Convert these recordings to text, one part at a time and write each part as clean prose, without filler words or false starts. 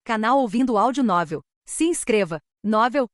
Canal Ouvindo Áudio Novel. Se inscreva. Novel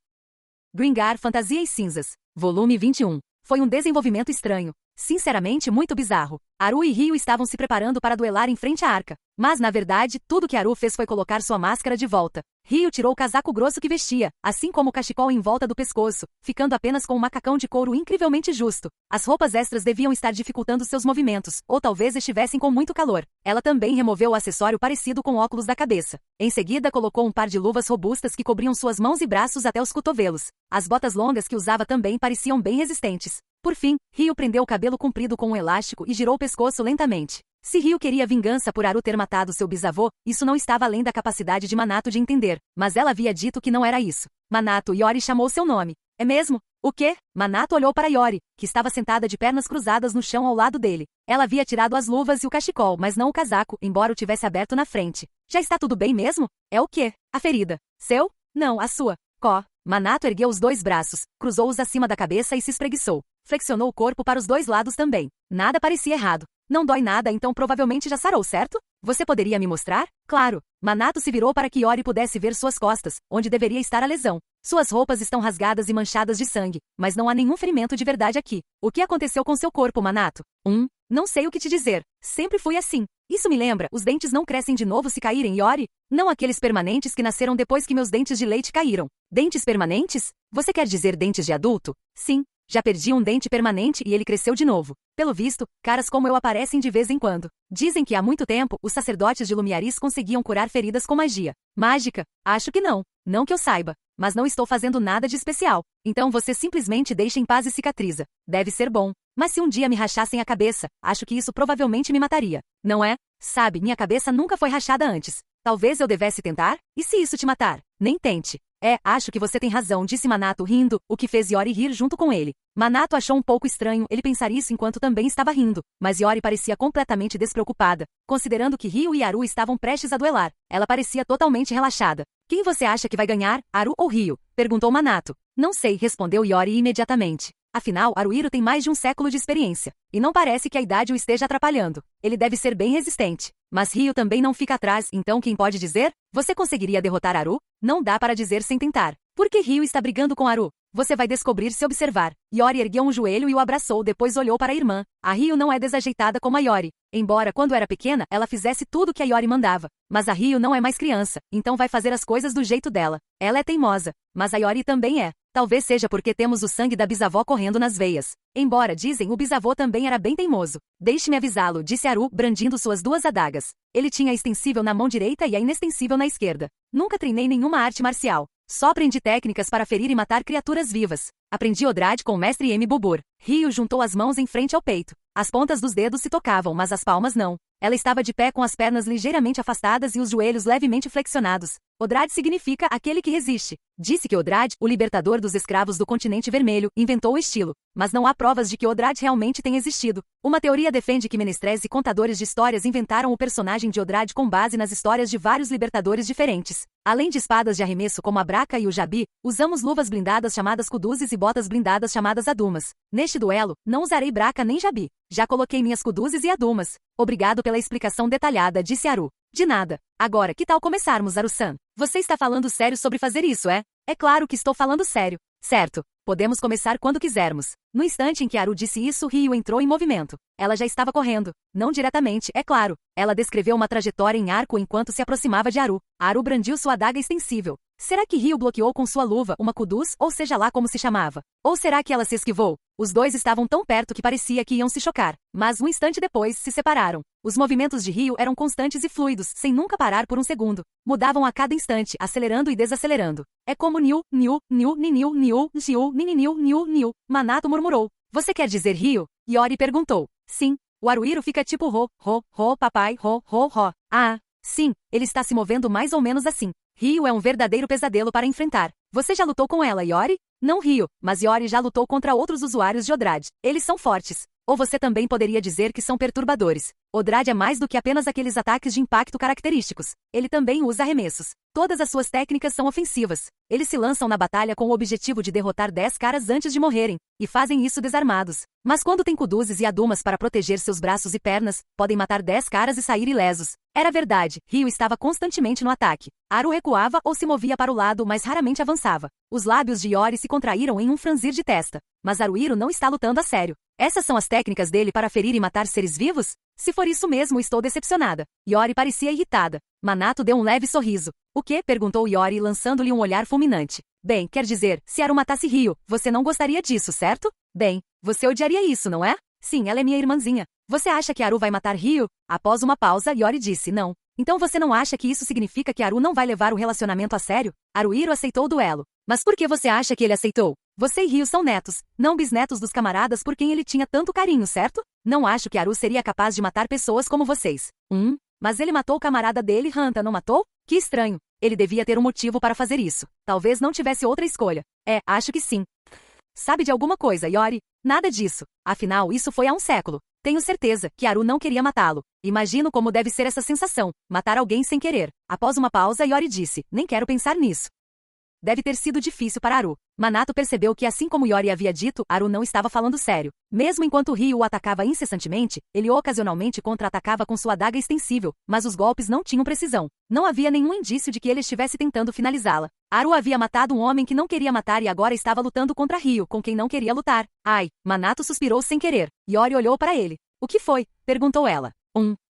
Gringar Fantasia e Cinzas. Volume 21. Foi um desenvolvimento estranho. Sinceramente, muito bizarro. Haru e Ryu estavam se preparando para duelar em frente à arca. Mas, na verdade, tudo que Haru fez foi colocar sua máscara de volta. Ryu tirou o casaco grosso que vestia, assim como o cachecol em volta do pescoço, ficando apenas com um macacão de couro incrivelmente justo. As roupas extras deviam estar dificultando seus movimentos, ou talvez estivessem com muito calor. Ela também removeu o acessório parecido com óculos da cabeça. Em seguida, colocou um par de luvas robustas que cobriam suas mãos e braços até os cotovelos. As botas longas que usava também pareciam bem resistentes. Por fim, Ryu prendeu o cabelo comprido com um elástico e girou o pescoço lentamente. Se Ryu queria vingança por Haru ter matado seu bisavô, isso não estava além da capacidade de Manato de entender, mas ela havia dito que não era isso. Manato, Yori chamou seu nome. É mesmo? O quê? Manato olhou para Yori, que estava sentada de pernas cruzadas no chão ao lado dele. Ela havia tirado as luvas e o cachecol, mas não o casaco, embora o tivesse aberto na frente. Já está tudo bem mesmo? É o quê? A ferida. Seu? Não, a sua. Có. Manato ergueu os dois braços, cruzou-os acima da cabeça e se espreguiçou. Flexionou o corpo para os dois lados também. Nada parecia errado. Não dói nada, então provavelmente já sarou, certo? Você poderia me mostrar? Claro. Manato se virou para que Yori pudesse ver suas costas, onde deveria estar a lesão. Suas roupas estão rasgadas e manchadas de sangue, mas não há nenhum ferimento de verdade aqui. O que aconteceu com seu corpo, Manato? Não sei o que te dizer. Sempre fui assim. Isso me lembra, os dentes não crescem de novo se caírem, Yori? Não aqueles permanentes que nasceram depois que meus dentes de leite caíram. Dentes permanentes? Você quer dizer dentes de adulto? Sim. Já perdi um dente permanente e ele cresceu de novo. Pelo visto, caras como eu aparecem de vez em quando. Dizem que há muito tempo, os sacerdotes de Lumiaris conseguiam curar feridas com magia. Mágica? Acho que não. Não que eu saiba. Mas não estou fazendo nada de especial. Então você simplesmente deixa em paz e cicatriza. Deve ser bom. Mas se um dia me rachassem a cabeça, acho que isso provavelmente me mataria. Não é? Sabe, minha cabeça nunca foi rachada antes. Talvez eu devesse tentar? E se isso te matar? Nem tente. Acho que você tem razão, disse Manato rindo, o que fez Yori rir junto com ele. Manato achou um pouco estranho ele pensar isso enquanto também estava rindo, mas Yori parecia completamente despreocupada, considerando que Ryu e Haru estavam prestes a duelar. Ela parecia totalmente relaxada. Quem você acha que vai ganhar, Haru ou Ryu? Perguntou Manato. Não sei, respondeu Yori imediatamente. Afinal, Haruhiro tem mais de um século de experiência, e não parece que a idade o esteja atrapalhando. Ele deve ser bem resistente. Mas Ryu também não fica atrás, então quem pode dizer? Você conseguiria derrotar Haru? Não dá para dizer sem tentar. Por que Ryu está brigando com Haru? Você vai descobrir se observar. Yori ergueu um joelho e o abraçou, depois olhou para a irmã. A Ryu não é desajeitada como a Yori. Embora, quando era pequena, ela fizesse tudo o que a Yori mandava. Mas a Ryu não é mais criança, então vai fazer as coisas do jeito dela. Ela é teimosa. Mas a Yori também é. Talvez seja porque temos o sangue da bisavó correndo nas veias. Embora, dizem, o bisavô também era bem teimoso. Deixe-me avisá-lo, disse Haru, brandindo suas duas adagas. Ele tinha a extensível na mão direita e a inextensível na esquerda. Nunca treinei nenhuma arte marcial. Só aprendi técnicas para ferir e matar criaturas vivas. Aprendi Odrade com o mestre M. Bubur. Ryu juntou as mãos em frente ao peito. As pontas dos dedos se tocavam, mas as palmas não. Ela estava de pé com as pernas ligeiramente afastadas e os joelhos levemente flexionados. Odrade significa aquele que resiste. Disse que Odrade, o libertador dos escravos do continente vermelho, inventou o estilo. Mas não há provas de que Odrade realmente tenha existido. Uma teoria defende que menestréis e contadores de histórias inventaram o personagem de Odrade com base nas histórias de vários libertadores diferentes. Além de espadas de arremesso como a Braca e o Jabi, usamos luvas blindadas chamadas Kuduzes e botas blindadas chamadas Adumas. Neste duelo, não usarei Braca nem Jabi. Já coloquei minhas Kuduzes e Adumas. Obrigado pela explicação detalhada, disse Haru. De nada. Agora, que tal começarmos, Haru-san? Você está falando sério sobre fazer isso, é? É claro que estou falando sério. Certo. Podemos começar quando quisermos. No instante em que Haru disse isso, Ryu entrou em movimento. Ela já estava correndo. Não diretamente, é claro. Ela descreveu uma trajetória em arco enquanto se aproximava de Haru. Haru brandiu sua adaga extensível. Será que Ryu bloqueou com sua luva uma Kuduz, ou seja lá como se chamava? Ou será que ela se esquivou? Os dois estavam tão perto que parecia que iam se chocar. Mas um instante depois, se separaram. Os movimentos de Ryu eram constantes e fluidos, sem nunca parar por um segundo. Mudavam a cada instante, acelerando e desacelerando. É como niu, niu, niu, niniu, niu, niu, niniu, niu, niu. Manato murmurou. Você quer dizer Ryu? Yori perguntou. Sim. O Haruhiro fica tipo ro, papai, ro. Ah, sim, ele está se movendo mais ou menos assim. Ryu é um verdadeiro pesadelo para enfrentar. Você já lutou com ela, Yori? Não Ryu, mas Yori já lutou contra outros usuários de Odrade. Eles são fortes. Ou você também poderia dizer que são perturbadores. Odrad é mais do que apenas aqueles ataques de impacto característicos. Ele também usa arremessos. Todas as suas técnicas são ofensivas. Eles se lançam na batalha com o objetivo de derrotar 10 caras antes de morrerem, e fazem isso desarmados. Mas quando têm Kuduzes e Adumas para proteger seus braços e pernas, podem matar 10 caras e sair ilesos. Era verdade, Ryu estava constantemente no ataque. Haru recuava ou se movia para o lado, mas raramente avançava. Os lábios de Iori se contraíram em um franzir de testa. Mas Haruhiro não está lutando a sério. Essas são as técnicas dele para ferir e matar seres vivos? Se for isso mesmo, estou decepcionada. Iori parecia irritada. Manato deu um leve sorriso. O quê? Perguntou Iori, lançando-lhe um olhar fulminante. Bem, quer dizer, se Haru matasse Ryu, você não gostaria disso, certo? Bem, você odiaria isso, não é? Sim, ela é minha irmãzinha. Você acha que Haru vai matar Ryu? Após uma pausa, Iori disse não. Então você não acha que isso significa que Haru não vai levar o relacionamento a sério? Haruhiro aceitou o duelo. Mas por que você acha que ele aceitou? Você e Ryu são netos, não bisnetos dos camaradas por quem ele tinha tanto carinho, certo? Não acho que Haru seria capaz de matar pessoas como vocês. Mas ele matou o camarada dele, Hanta, não matou? Que estranho. Ele devia ter um motivo para fazer isso. Talvez não tivesse outra escolha. Acho que sim. Sabe de alguma coisa, Iori? Nada disso. Afinal, isso foi há um século. Tenho certeza que Haru não queria matá-lo. Imagino como deve ser essa sensação, matar alguém sem querer. Após uma pausa, Iori disse, nem quero pensar nisso. Deve ter sido difícil para Haru. Manato percebeu que, assim como Iori havia dito, Haru não estava falando sério. Mesmo enquanto Ryu o atacava incessantemente, ele ocasionalmente contra-atacava com sua adaga extensível, mas os golpes não tinham precisão. Não havia nenhum indício de que ele estivesse tentando finalizá-la. Haru havia matado um homem que não queria matar e agora estava lutando contra Ryu, com quem não queria lutar. Ai, Manato suspirou sem querer. Iori olhou para ele. O que foi? Perguntou ela.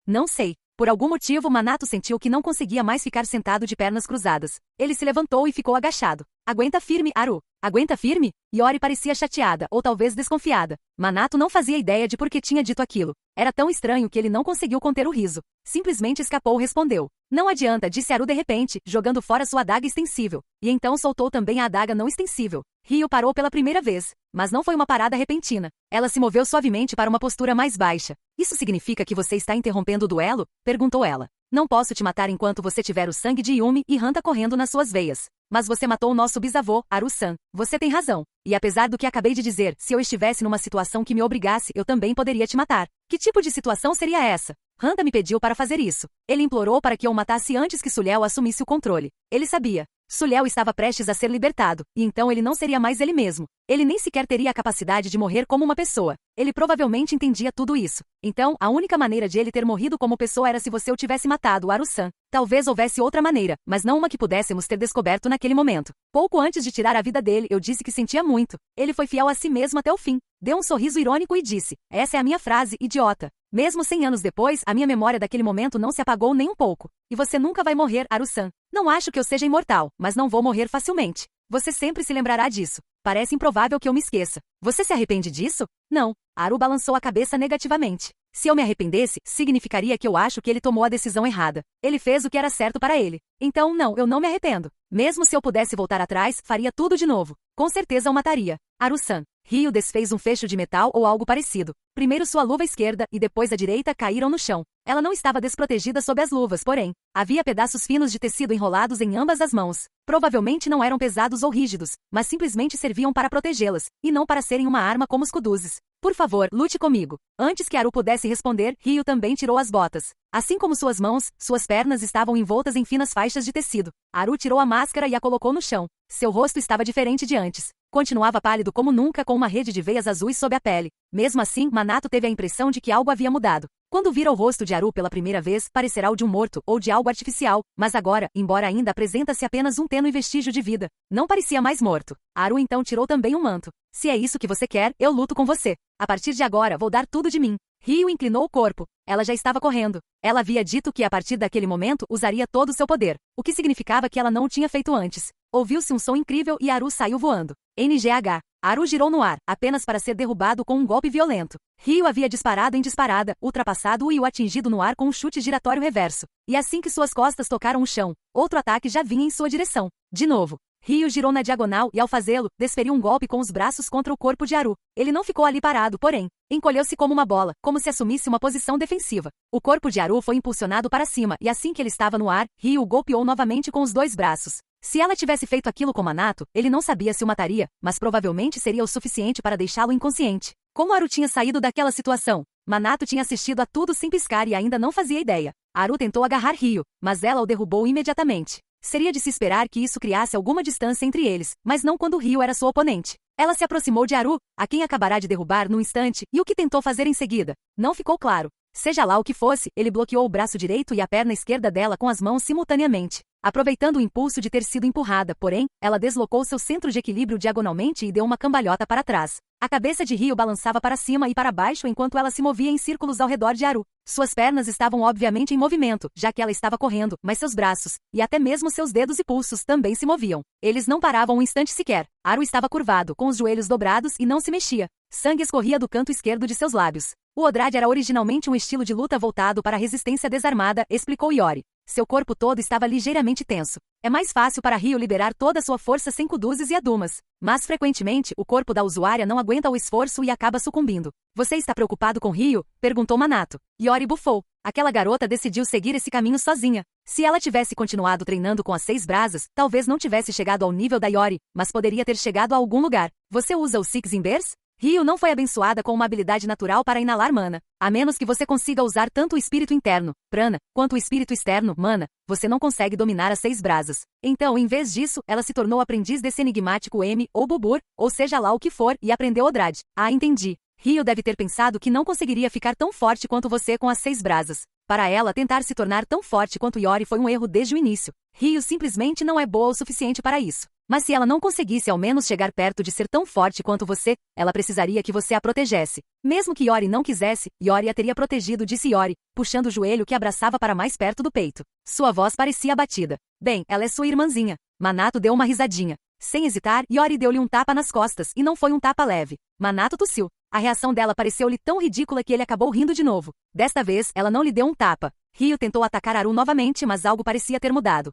Não sei. Por algum motivo, Manato sentiu que não conseguia mais ficar sentado de pernas cruzadas. Ele se levantou e ficou agachado. Aguenta firme, Haru. Aguenta firme? Iori parecia chateada, ou talvez desconfiada. Manato não fazia ideia de por que tinha dito aquilo. Era tão estranho que ele não conseguiu conter o riso. Simplesmente escapou e respondeu. Não adianta, disse Haru de repente, jogando fora sua adaga extensível. E então soltou também a adaga não extensível. Ryu parou pela primeira vez. Mas não foi uma parada repentina. Ela se moveu suavemente para uma postura mais baixa. Isso significa que você está interrompendo o duelo? Perguntou ela. Não posso te matar enquanto você tiver o sangue de Yumi e Hanta correndo nas suas veias. Mas você matou o nosso bisavô, Haru-san. Você tem razão. E apesar do que acabei de dizer, se eu estivesse numa situação que me obrigasse, eu também poderia te matar. Que tipo de situação seria essa? Hanta me pediu para fazer isso. Ele implorou para que eu o matasse antes que Sulhel assumisse o controle. Ele sabia. Sulhel estava prestes a ser libertado, e então ele não seria mais ele mesmo. Ele nem sequer teria a capacidade de morrer como uma pessoa. Ele provavelmente entendia tudo isso. Então, a única maneira de ele ter morrido como pessoa era se você o tivesse matado, Haru-san. Talvez houvesse outra maneira, mas não uma que pudéssemos ter descoberto naquele momento. Pouco antes de tirar a vida dele, eu disse que sentia muito. Ele foi fiel a si mesmo até o fim. Deu um sorriso irônico e disse, essa é a minha frase, idiota. Mesmo 100 anos depois, a minha memória daquele momento não se apagou nem um pouco. E você nunca vai morrer, Haru-san. Não acho que eu seja imortal, mas não vou morrer facilmente. Você sempre se lembrará disso. Parece improvável que eu me esqueça. Você se arrepende disso? Não. Haru balançou a cabeça negativamente. Se eu me arrependesse, significaria que eu acho que ele tomou a decisão errada. Ele fez o que era certo para ele. Então não, eu não me arrependo. Mesmo se eu pudesse voltar atrás, faria tudo de novo. Com certeza o mataria. Haru-san. Ryu desfez um fecho de metal ou algo parecido. Primeiro sua luva esquerda e depois a direita caíram no chão. Ela não estava desprotegida sob as luvas, porém, havia pedaços finos de tecido enrolados em ambas as mãos. Provavelmente não eram pesados ou rígidos, mas simplesmente serviam para protegê-las, e não para serem uma arma como os Kuduzes. Por favor, lute comigo. Antes que Haru pudesse responder, Ryu também tirou as botas. Assim como suas mãos, suas pernas estavam envoltas em finas faixas de tecido. Haru tirou a máscara e a colocou no chão. Seu rosto estava diferente de antes. Continuava pálido como nunca, com uma rede de veias azuis sob a pele. Mesmo assim, Manato teve a impressão de que algo havia mudado. Quando vira o rosto de Haru pela primeira vez, parecerá o de um morto ou de algo artificial, mas agora, embora ainda apresenta-se apenas um tênue vestígio de vida, não parecia mais morto. Haru então tirou também um manto. Se é isso que você quer, eu luto com você. A partir de agora, vou dar tudo de mim. Ryu inclinou o corpo. Ela já estava correndo. Ela havia dito que a partir daquele momento usaria todo o seu poder, o que significava que ela não o tinha feito antes. Ouviu-se um som incrível e Haru saiu voando. NGH. Haru girou no ar, apenas para ser derrubado com um golpe violento. Ryu havia disparado em disparada, ultrapassado-o e o atingido no ar com um chute giratório reverso. E assim que suas costas tocaram o chão, outro ataque já vinha em sua direção. De novo. Ryu girou na diagonal e, ao fazê-lo, desferiu um golpe com os braços contra o corpo de Haru. Ele não ficou ali parado, porém. Encolheu-se como uma bola, como se assumisse uma posição defensiva. O corpo de Haru foi impulsionado para cima, e assim que ele estava no ar, Ryu o golpeou novamente com os dois braços. Se ela tivesse feito aquilo com Manato, ele não sabia se o mataria, mas provavelmente seria o suficiente para deixá-lo inconsciente. Como Haru tinha saído daquela situação? Manato tinha assistido a tudo sem piscar e ainda não fazia ideia. Haru tentou agarrar Ryu, mas ela o derrubou imediatamente. Seria de se esperar que isso criasse alguma distância entre eles, mas não quando Ryu era sua oponente. Ela se aproximou de Haru, a quem acabará de derrubar num instante, e o que tentou fazer em seguida? Não ficou claro. Seja lá o que fosse, ele bloqueou o braço direito e a perna esquerda dela com as mãos simultaneamente. Aproveitando o impulso de ter sido empurrada, porém, ela deslocou seu centro de equilíbrio diagonalmente e deu uma cambalhota para trás. A cabeça de Ryu balançava para cima e para baixo enquanto ela se movia em círculos ao redor de Haru. Suas pernas estavam obviamente em movimento, já que ela estava correndo, mas seus braços, e até mesmo seus dedos e pulsos também se moviam. Eles não paravam um instante sequer. Haru estava curvado, com os joelhos dobrados e não se mexia. Sangue escorria do canto esquerdo de seus lábios. O Odrade era originalmente um estilo de luta voltado para a resistência desarmada, explicou Iori. Seu corpo todo estava ligeiramente tenso. É mais fácil para Ryu liberar toda sua força sem kuduzes e adumas. Mas frequentemente, o corpo da usuária não aguenta o esforço e acaba sucumbindo. Você está preocupado com Ryu? Perguntou Manato. Iori bufou. Aquela garota decidiu seguir esse caminho sozinha. Se ela tivesse continuado treinando com as 6 brasas, talvez não tivesse chegado ao nível da Iori, mas poderia ter chegado a algum lugar. Você usa os Six Embers? Ryu não foi abençoada com uma habilidade natural para inalar mana. A menos que você consiga usar tanto o espírito interno, prana, quanto o espírito externo, mana, você não consegue dominar as 6 brasas. Então, em vez disso, ela se tornou aprendiz desse enigmático M, ou Bubur, ou seja lá o que for, e aprendeu Odrade. Ah, entendi. Ryu deve ter pensado que não conseguiria ficar tão forte quanto você com as 6 brasas. Para ela, tentar se tornar tão forte quanto Iori foi um erro desde o início. Ryu simplesmente não é boa o suficiente para isso. Mas se ela não conseguisse ao menos chegar perto de ser tão forte quanto você, ela precisaria que você a protegesse. Mesmo que Iori não quisesse, Iori a teria protegido, disse Iori, puxando o joelho que abraçava para mais perto do peito. Sua voz parecia abatida. Bem, ela é sua irmãzinha. Manato deu uma risadinha. Sem hesitar, Iori deu-lhe um tapa nas costas, e não foi um tapa leve. Manato tossiu. A reação dela pareceu-lhe tão ridícula que ele acabou rindo de novo. Desta vez, ela não lhe deu um tapa. Ryu tentou atacar Haru novamente, mas algo parecia ter mudado.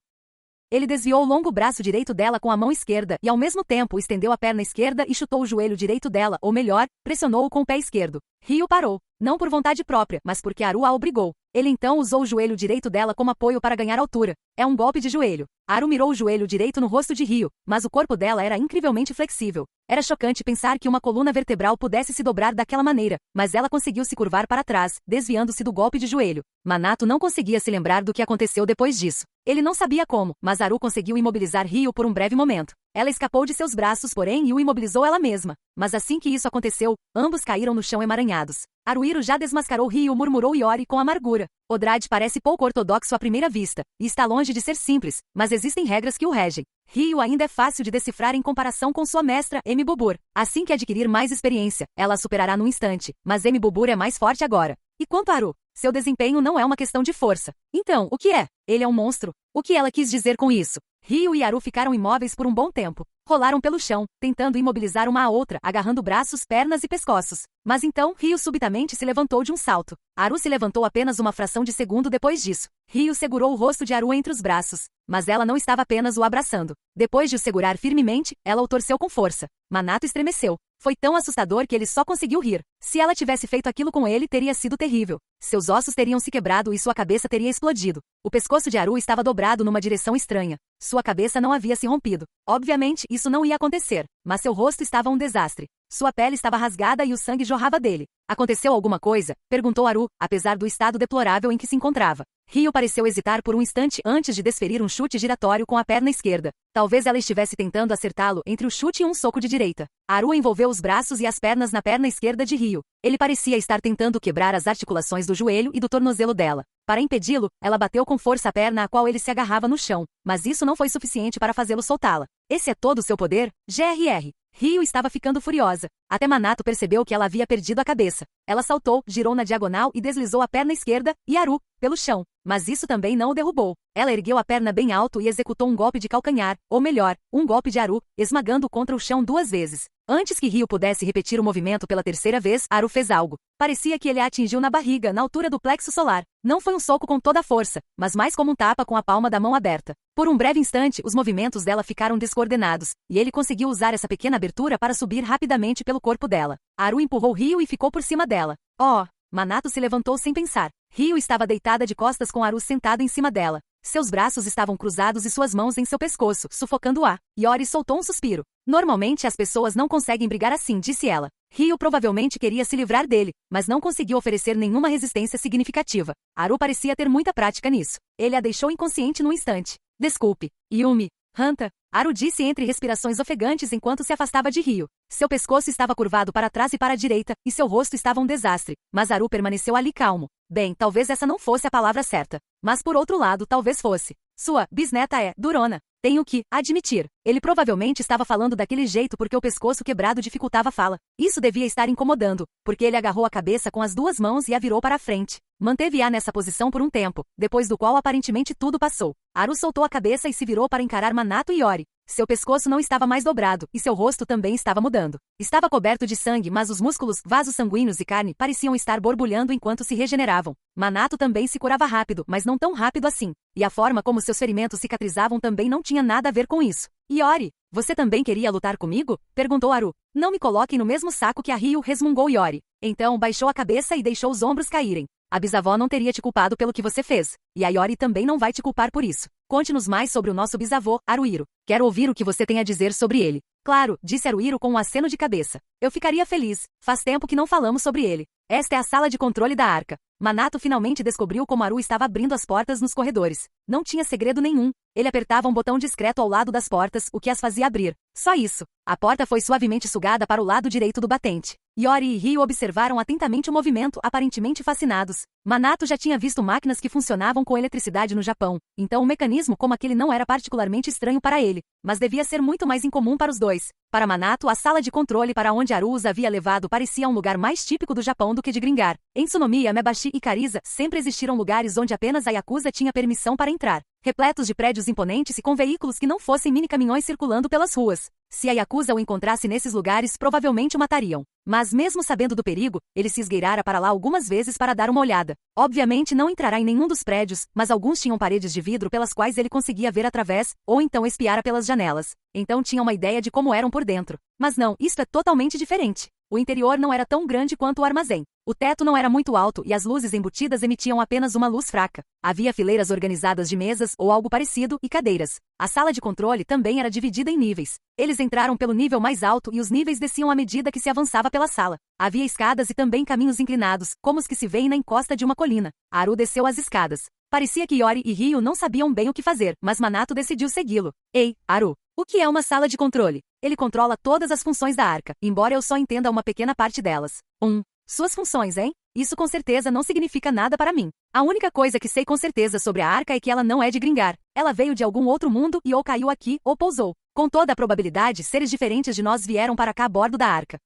Ele desviou o longo braço direito dela com a mão esquerda e, ao mesmo tempo, estendeu a perna esquerda e chutou o joelho direito dela, ou melhor, pressionou-o com o pé esquerdo. Ryu parou. Não por vontade própria, mas porque Haru a obrigou. Ele então usou o joelho direito dela como apoio para ganhar altura. É um golpe de joelho. Haru mirou o joelho direito no rosto de Ryu, mas o corpo dela era incrivelmente flexível. Era chocante pensar que uma coluna vertebral pudesse se dobrar daquela maneira, mas ela conseguiu se curvar para trás, desviando-se do golpe de joelho. Manato não conseguia se lembrar do que aconteceu depois disso. Ele não sabia como, mas Haru conseguiu imobilizar Ryu por um breve momento. Ela escapou de seus braços, porém, e o imobilizou ela mesma. Mas assim que isso aconteceu, ambos caíram no chão emaranhados. Haruhiro já desmascarou Ryu, murmurou Iori com amargura. Odrade parece pouco ortodoxo à primeira vista, e está longe de ser simples, mas existem regras que o regem. Ryu ainda é fácil de decifrar em comparação com sua mestra, M. Bubur. Assim que adquirir mais experiência, ela a superará num instante, mas M. Bubur é mais forte agora. E quanto a Haru? Seu desempenho não é uma questão de força. Então, o que é? Ele é um monstro. O que ela quis dizer com isso? Ryu e Haru ficaram imóveis por um bom tempo. Rolaram pelo chão, tentando imobilizar uma a outra, agarrando braços, pernas e pescoços. Mas então, Ryu subitamente se levantou de um salto. Haru se levantou apenas uma fração de segundo depois disso. Ryu segurou o rosto de Haru entre os braços. Mas ela não estava apenas o abraçando. Depois de o segurar firmemente, ela o torceu com força. Manato estremeceu. Foi tão assustador que ele só conseguiu rir. Se ela tivesse feito aquilo com ele, teria sido terrível. Seus ossos teriam se quebrado e sua cabeça teria explodido. O pescoço de Haru estava dobrado numa direção estranha. Sua cabeça não havia se rompido. Obviamente, isso não ia acontecer, mas seu rosto estava um desastre. Sua pele estava rasgada e o sangue jorrava dele. Aconteceu alguma coisa? Perguntou Haru, apesar do estado deplorável em que se encontrava. Ryu pareceu hesitar por um instante antes de desferir um chute giratório com a perna esquerda. Talvez ela estivesse tentando acertá-lo entre o chute e um soco de direita. Haru envolveu os braços e as pernas na perna esquerda de Ryu. Ele parecia estar tentando quebrar as articulações do joelho e do tornozelo dela. Para impedi-lo, ela bateu com força a perna a qual ele se agarrava no chão, mas isso não foi suficiente para fazê-lo soltá-la. Esse é todo o seu poder? GRR. Ryu estava ficando furiosa. Até Manato percebeu que ela havia perdido a cabeça. Ela saltou, girou na diagonal e deslizou a perna esquerda, e Haru, pelo chão. Mas isso também não o derrubou. Ela ergueu a perna bem alto e executou um golpe de calcanhar, ou melhor, um golpe de Haru, esmagando-o contra o chão 2 vezes. Antes que Ryu pudesse repetir o movimento pela 3ª vez, Haru fez algo. Parecia que ele a atingiu na barriga, na altura do plexo solar. Não foi um soco com toda a força, mas mais como um tapa com a palma da mão aberta. Por um breve instante, os movimentos dela ficaram descoordenados, e ele conseguiu usar essa pequena abertura para subir rapidamente pelo corpo dela. Haru empurrou Ryu e ficou por cima dela. Oh! Manato se levantou sem pensar. Ryu estava deitada de costas com Haru sentado em cima dela. Seus braços estavam cruzados e suas mãos em seu pescoço, sufocando-a. Yori soltou um suspiro. Normalmente as pessoas não conseguem brigar assim, disse ela. Ryu provavelmente queria se livrar dele, mas não conseguiu oferecer nenhuma resistência significativa. Haru parecia ter muita prática nisso. Ele a deixou inconsciente num instante. Desculpe, Yumi. Hanta, Haru disse entre respirações ofegantes enquanto se afastava de Ryu. Seu pescoço estava curvado para trás e para a direita, e seu rosto estava um desastre, mas Haru permaneceu ali calmo. Bem, talvez essa não fosse a palavra certa. Mas por outro lado, talvez fosse. Sua bisneta é durona. Tenho que admitir. Ele provavelmente estava falando daquele jeito porque o pescoço quebrado dificultava a fala. Isso devia estar incomodando, porque ele agarrou a cabeça com as duas mãos e a virou para a frente. Manteve-a nessa posição por um tempo, depois do qual aparentemente tudo passou. Haru soltou a cabeça e se virou para encarar Minato e Yori. Seu pescoço não estava mais dobrado, e seu rosto também estava mudando. Estava coberto de sangue, mas os músculos, vasos sanguíneos e carne pareciam estar borbulhando enquanto se regeneravam. Minato também se curava rápido, mas não tão rápido assim. E a forma como seus ferimentos cicatrizavam também não tinha nada a ver com isso. Yori, você também queria lutar comigo? Perguntou Haru. Não me coloquem no mesmo saco que a Ryu, resmungou Yori. Então baixou a cabeça e deixou os ombros caírem. A bisavó não teria te culpado pelo que você fez, e a Yori também não vai te culpar por isso. Conte-nos mais sobre o nosso bisavô, Haruhiro. Quero ouvir o que você tem a dizer sobre ele. Claro, disse Haruhiro com um aceno de cabeça. Eu ficaria feliz. Faz tempo que não falamos sobre ele. Esta é a sala de controle da arca. Minato finalmente descobriu como Haru estava abrindo as portas nos corredores. Não tinha segredo nenhum. Ele apertava um botão discreto ao lado das portas, o que as fazia abrir. Só isso. A porta foi suavemente sugada para o lado direito do batente. Yori e Ryu observaram atentamente o movimento, aparentemente fascinados. Minato já tinha visto máquinas que funcionavam com eletricidade no Japão, então um mecanismo como aquele não era particularmente estranho para ele, mas devia ser muito mais incomum para os dois. Para Minato, a sala de controle para onde Haru os havia levado parecia um lugar mais típico do Japão do que de Gringar. Em Tsunomiya, Mebashi e Kariza, sempre existiram lugares onde apenas a Yakuza tinha permissão para entrar, repletos de prédios imponentes e com veículos que não fossem mini-caminhões circulando pelas ruas. Se a Yakuza o encontrasse nesses lugares, provavelmente o matariam. Mas mesmo sabendo do perigo, ele se esgueirara para lá algumas vezes para dar uma olhada. Obviamente não entrará em nenhum dos prédios, mas alguns tinham paredes de vidro pelas quais ele conseguia ver através, ou então espiara pelas janelas. Então tinha uma ideia de como eram por dentro. Mas não, isto é totalmente diferente. O interior não era tão grande quanto o armazém. O teto não era muito alto e as luzes embutidas emitiam apenas uma luz fraca. Havia fileiras organizadas de mesas ou algo parecido e cadeiras. A sala de controle também era dividida em níveis. Eles entraram pelo nível mais alto e os níveis desciam à medida que se avançava pela sala. Havia escadas e também caminhos inclinados, como os que se veem na encosta de uma colina. Haru desceu as escadas. Parecia que Yori e Ryu não sabiam bem o que fazer, mas Minato decidiu segui-lo. Ei, Haru, o que é uma sala de controle? Ele controla todas as funções da arca, embora eu só entenda uma pequena parte delas. Suas funções, hein? Isso com certeza não significa nada para mim. A única coisa que sei com certeza sobre a arca é que ela não é de Gringar. Ela veio de algum outro mundo e ou caiu aqui ou pousou. Com toda a probabilidade, seres diferentes de nós vieram para cá a bordo da arca.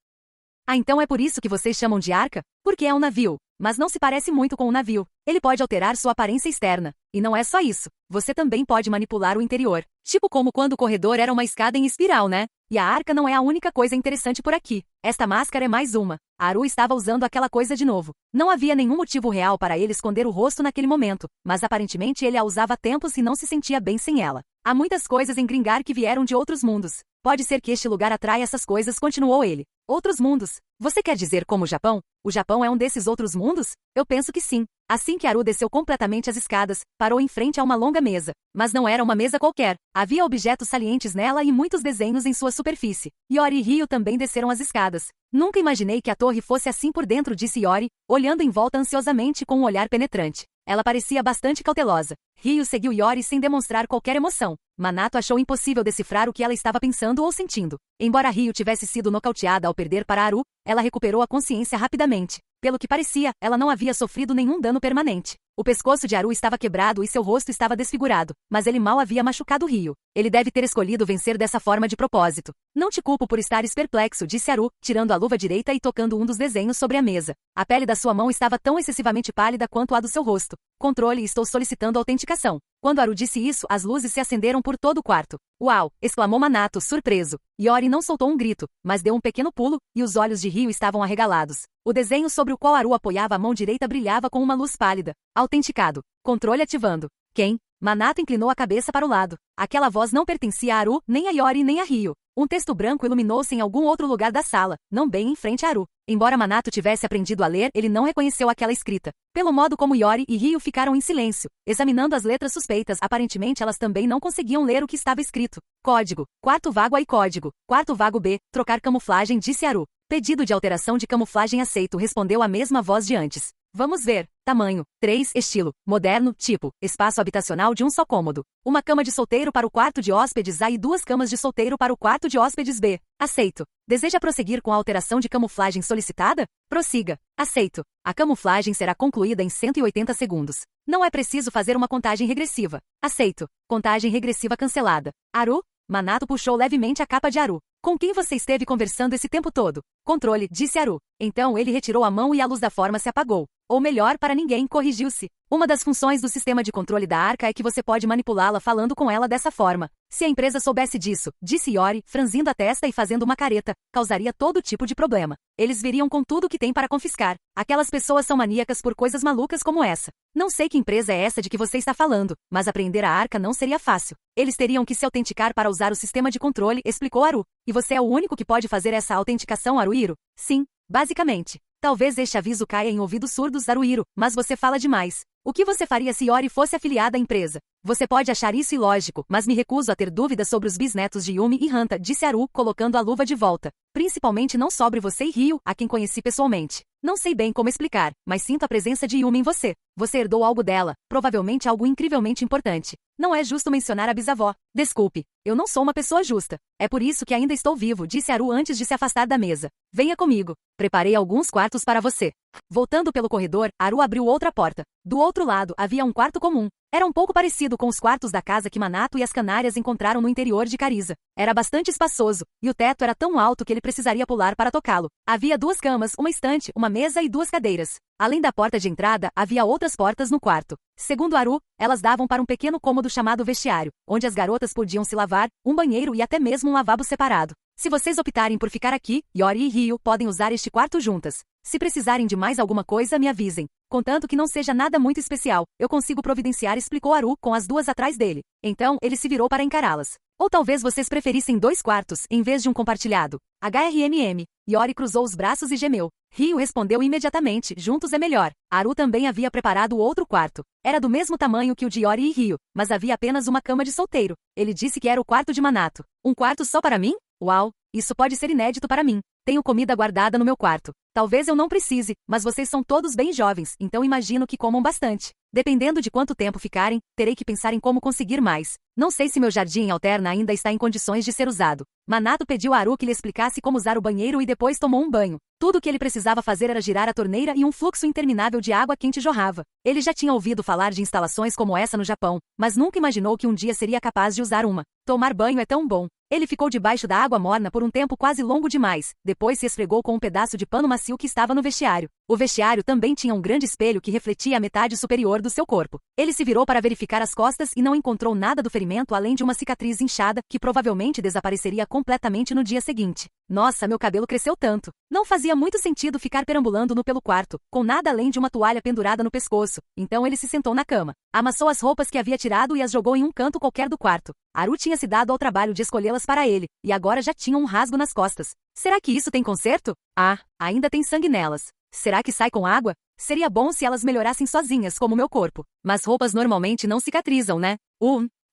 Ah, então é por isso que vocês chamam de arca? Porque é um navio. Mas não se parece muito com um navio. Ele pode alterar sua aparência externa. E não é só isso. Você também pode manipular o interior. Tipo como quando o corredor era uma escada em espiral, né? E a arca não é a única coisa interessante por aqui. Esta máscara é mais uma. Haru estava usando aquela coisa de novo. Não havia nenhum motivo real para ele esconder o rosto naquele momento, mas aparentemente ele a usava há tempos e não se sentia bem sem ela. Há muitas coisas em Gringar que vieram de outros mundos. Pode ser que este lugar atraia essas coisas, continuou ele. Outros mundos? Você quer dizer como o Japão? O Japão é um desses outros mundos? Eu penso que sim. Assim que Haru desceu completamente as escadas, parou em frente a uma longa mesa. Mas não era uma mesa qualquer. Havia objetos salientes nela e muitos desenhos em sua superfície. Yori e Ryu também desceram as escadas. Nunca imaginei que a torre fosse assim por dentro, disse Yori, olhando em volta ansiosamente com um olhar penetrante. Ela parecia bastante cautelosa. Ryu seguiu Yori sem demonstrar qualquer emoção. Minato achou impossível decifrar o que ela estava pensando ou sentindo. Embora Ryu tivesse sido nocauteada ao perder para Haru, ela recuperou a consciência rapidamente. Pelo que parecia, ela não havia sofrido nenhum dano permanente. O pescoço de Haru estava quebrado e seu rosto estava desfigurado, mas ele mal havia machucado Ryu. Ele deve ter escolhido vencer dessa forma de propósito. Não te culpo por estares perplexo, disse Haru, tirando a luva direita e tocando um dos desenhos sobre a mesa. A pele da sua mão estava tão excessivamente pálida quanto a do seu rosto. Controle, estou solicitando autenticação. Quando Haru disse isso, as luzes se acenderam por todo o quarto. Uau! Exclamou Minato, surpreso. Yori não soltou um grito, mas deu um pequeno pulo, e os olhos de Ryu estavam arregalados. O desenho sobre o qual Haru apoiava a mão direita brilhava com uma luz pálida. Autenticado. Controle ativando. Quem? Manato inclinou a cabeça para o lado. Aquela voz não pertencia a Haru, nem a Yori, nem a Ryo. Um texto branco iluminou-se em algum outro lugar da sala, não bem em frente a Haru. Embora Manato tivesse aprendido a ler, ele não reconheceu aquela escrita. Pelo modo como Yori e Ryo ficaram em silêncio, examinando as letras suspeitas, aparentemente elas também não conseguiam ler o que estava escrito. Código. Quarto vago A e código. Quarto vago B. Trocar camuflagem, disse Haru. Pedido de alteração de camuflagem aceito, respondeu a mesma voz de antes. Vamos ver. Tamanho. 3. Estilo. Moderno. Tipo. Espaço habitacional de um só cômodo. Uma cama de solteiro para o quarto de hóspedes A e 2 camas de solteiro para o quarto de hóspedes B. Aceito. Deseja prosseguir com a alteração de camuflagem solicitada? Prossiga. Aceito. A camuflagem será concluída em 180 segundos. Não é preciso fazer uma contagem regressiva. Aceito. Contagem regressiva cancelada. Haru? Manato puxou levemente a capa de Haru. Com quem você esteve conversando esse tempo todo? Controle, disse Haru. Então ele retirou a mão e a luz da forma se apagou. Ou melhor, para ninguém, corrigiu-se. Uma das funções do sistema de controle da Arca é que você pode manipulá-la falando com ela dessa forma. Se a empresa soubesse disso, disse Yori, franzindo a testa e fazendo uma careta, causaria todo tipo de problema. Eles viriam com tudo o que tem para confiscar. Aquelas pessoas são maníacas por coisas malucas como essa. Não sei que empresa é essa de que você está falando, mas apreender a Arca não seria fácil. Eles teriam que se autenticar para usar o sistema de controle, explicou Haru. E você é o único que pode fazer essa autenticação, Haruhiro? Sim, basicamente. Talvez este aviso caia em ouvidos surdos, Haruhiro, mas você fala demais. O que você faria se Yori fosse afiliada à empresa? Você pode achar isso ilógico, mas me recuso a ter dúvidas sobre os bisnetos de Yumi e Hanta, disse Haru, colocando a luva de volta. Principalmente não sobre você e Ryo, a quem conheci pessoalmente. Não sei bem como explicar, mas sinto a presença de Yumi em você. Você herdou algo dela, provavelmente algo incrivelmente importante. Não é justo mencionar a bisavó. Desculpe, eu não sou uma pessoa justa. É por isso que ainda estou vivo, disse Haru antes de se afastar da mesa. Venha comigo. Preparei alguns quartos para você. Voltando pelo corredor, Haru abriu outra porta. Do outro lado, havia um quarto comum. Era um pouco parecido com os quartos da casa que Manato e as canárias encontraram no interior de Cariza. Era bastante espaçoso, e o teto era tão alto que ele precisaria pular para tocá-lo. Havia 2 camas, uma estante, uma mesa e 2 cadeiras. Além da porta de entrada, havia outras portas no quarto. Segundo Haru, elas davam para um pequeno cômodo chamado vestiário, onde as garotas podiam se lavar, um banheiro e até mesmo um lavabo separado. Se vocês optarem por ficar aqui, Yori e Ryo podem usar este quarto juntas. Se precisarem de mais alguma coisa, me avisem. Contanto que não seja nada muito especial, eu consigo providenciar, explicou Haru, com as 2 atrás dele. Então, ele se virou para encará-las. Ou talvez vocês preferissem 2 quartos, em vez de um compartilhado. HRMM. Yori cruzou os braços e gemeu. Ryo respondeu imediatamente, juntos é melhor. Haru também havia preparado o outro quarto. Era do mesmo tamanho que o de Yori e Ryo, mas havia apenas uma cama de solteiro. Ele disse que era o quarto de Manato. Um quarto só para mim? Uau, isso pode ser inédito para mim. Tenho comida guardada no meu quarto. Talvez eu não precise, mas vocês são todos bem jovens, então imagino que comam bastante. Dependendo de quanto tempo ficarem, terei que pensar em como conseguir mais. Não sei se meu jardim alterna ainda está em condições de ser usado. Manato pediu a Haru que lhe explicasse como usar o banheiro e depois tomou um banho. Tudo o que ele precisava fazer era girar a torneira e um fluxo interminável de água quente jorrava. Ele já tinha ouvido falar de instalações como essa no Japão, mas nunca imaginou que um dia seria capaz de usar uma. Tomar banho é tão bom. Ele ficou debaixo da água morna por um tempo quase longo demais, depois se esfregou com um pedaço de pano macio que estava no vestiário. O vestiário também tinha um grande espelho que refletia a metade superior do seu corpo. Ele se virou para verificar as costas e não encontrou nada do ferimento além de uma cicatriz inchada, que provavelmente desapareceria completamente no dia seguinte. Nossa, meu cabelo cresceu tanto. Não fazia muito sentido ficar perambulando no pelo quarto, com nada além de uma toalha pendurada no pescoço. Então ele se sentou na cama. Amassou as roupas que havia tirado e as jogou em um canto qualquer do quarto. Haru tinha se dado ao trabalho de escolhê-las para ele, e agora já tinha um rasgo nas costas. Será que isso tem conserto? Ah, ainda tem sangue nelas. Será que sai com água? Seria bom se elas melhorassem sozinhas, como meu corpo. Mas roupas normalmente não cicatrizam, né?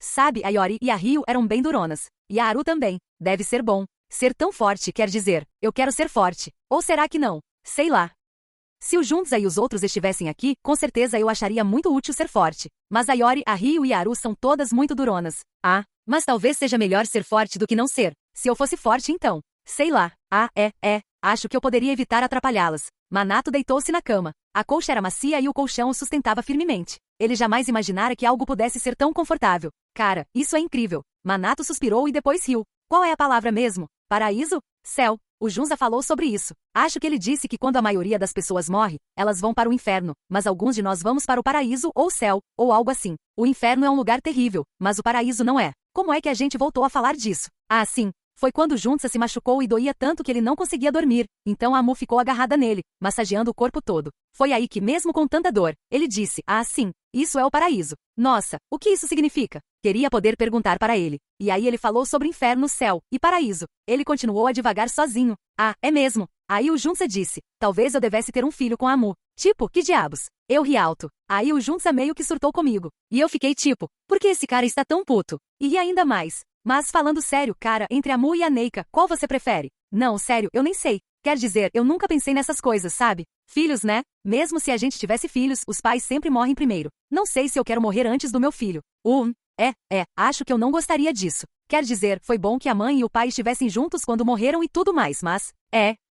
Sabe, a Yori e a Ryo eram bem duronas. E a Haru também. Deve ser bom. Ser tão forte quer dizer, eu quero ser forte. Ou será que não? Sei lá. Se o Junza e os outros estivessem aqui, com certeza eu acharia muito útil ser forte. Mas a Yori, a Ryo e a Haru são todas muito duronas. Ah, mas talvez seja melhor ser forte do que não ser. Se eu fosse forte então. Sei lá. Acho que eu poderia evitar atrapalhá-las. Manato deitou-se na cama. A colcha era macia e o colchão o sustentava firmemente. Ele jamais imaginara que algo pudesse ser tão confortável. Cara, isso é incrível. Manato suspirou e depois riu. Qual é a palavra mesmo? Paraíso? Céu. O Junza falou sobre isso. Acho que ele disse que quando a maioria das pessoas morre, elas vão para o inferno, mas alguns de nós vamos para o paraíso ou céu, ou algo assim. O inferno é um lugar terrível, mas o paraíso não é. Como é que a gente voltou a falar disso? Ah, sim. Foi quando Junsa se machucou e doía tanto que ele não conseguia dormir, então a Amu ficou agarrada nele, massageando o corpo todo. Foi aí que, mesmo com tanta dor, ele disse, ah sim, isso é o paraíso. Nossa, o que isso significa? Queria poder perguntar para ele. E aí ele falou sobre inferno, céu e paraíso. Ele continuou a divagar sozinho. Ah, é mesmo. Aí o Junsa disse, talvez eu devesse ter um filho com a Amu. Tipo, que diabos? Eu ri alto. Aí o Junsa meio que surtou comigo. E eu fiquei tipo, por que esse cara está tão puto? E ri ainda mais. Mas falando sério, cara, entre a Amu e a Neika, qual você prefere? Não, sério, eu nem sei. Quer dizer, eu nunca pensei nessas coisas, sabe? Filhos, né? Mesmo se a gente tivesse filhos, os pais sempre morrem primeiro. Não sei se eu quero morrer antes do meu filho. Acho que eu não gostaria disso. Quer dizer, foi bom que a mãe e o pai estivessem juntos quando morreram e tudo mais, mas...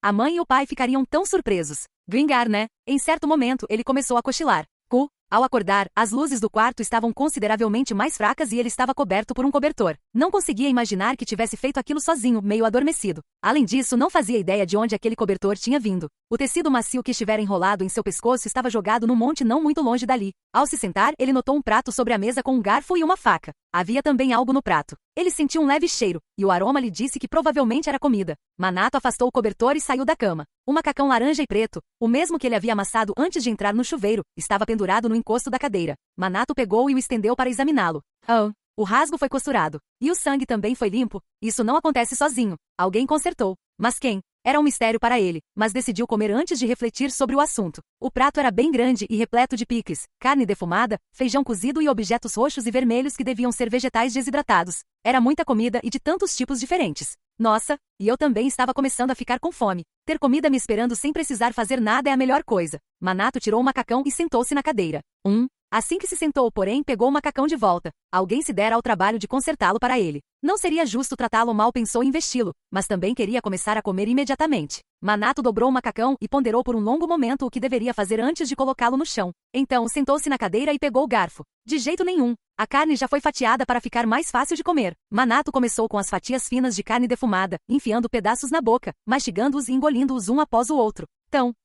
a mãe e o pai ficariam tão surpresos. Gringar, né? Em certo momento, ele começou a cochilar. Ao acordar, as luzes do quarto estavam consideravelmente mais fracas e ele estava coberto por um cobertor. Não conseguia imaginar que tivesse feito aquilo sozinho, meio adormecido. Além disso, não fazia ideia de onde aquele cobertor tinha vindo. O tecido macio que estivera enrolado em seu pescoço estava jogado num monte não muito longe dali. Ao se sentar, ele notou um prato sobre a mesa com um garfo e uma faca. Havia também algo no prato. Ele sentiu um leve cheiro, e o aroma lhe disse que provavelmente era comida. Manato afastou o cobertor e saiu da cama. Um macacão laranja e preto, o mesmo que ele havia amassado antes de entrar no chuveiro, estava pendurado no encosto da cadeira. Manato pegou e o estendeu para examiná-lo. O rasgo foi costurado. E o sangue também foi limpo. Isso não acontece sozinho. Alguém consertou. Mas quem? Era um mistério para ele, mas decidiu comer antes de refletir sobre o assunto. O prato era bem grande e repleto de picles, carne defumada, feijão cozido e objetos roxos e vermelhos que deviam ser vegetais desidratados. Era muita comida e de tantos tipos diferentes. Nossa, e eu também estava começando a ficar com fome. Ter comida me esperando sem precisar fazer nada é a melhor coisa. Manato tirou o macacão e sentou-se na cadeira. Assim que se sentou, porém, pegou o macacão de volta. Alguém se dera ao trabalho de consertá-lo para ele. Não seria justo tratá-lo mal, pensou em vesti-lo, mas também queria começar a comer imediatamente. Manato dobrou o macacão e ponderou por um longo momento o que deveria fazer antes de colocá-lo no chão. Então, sentou-se na cadeira e pegou o garfo. De jeito nenhum. A carne já foi fatiada para ficar mais fácil de comer. Manato começou com as fatias finas de carne defumada, enfiando pedaços na boca, mastigando-os e engolindo-os um após o outro. Tão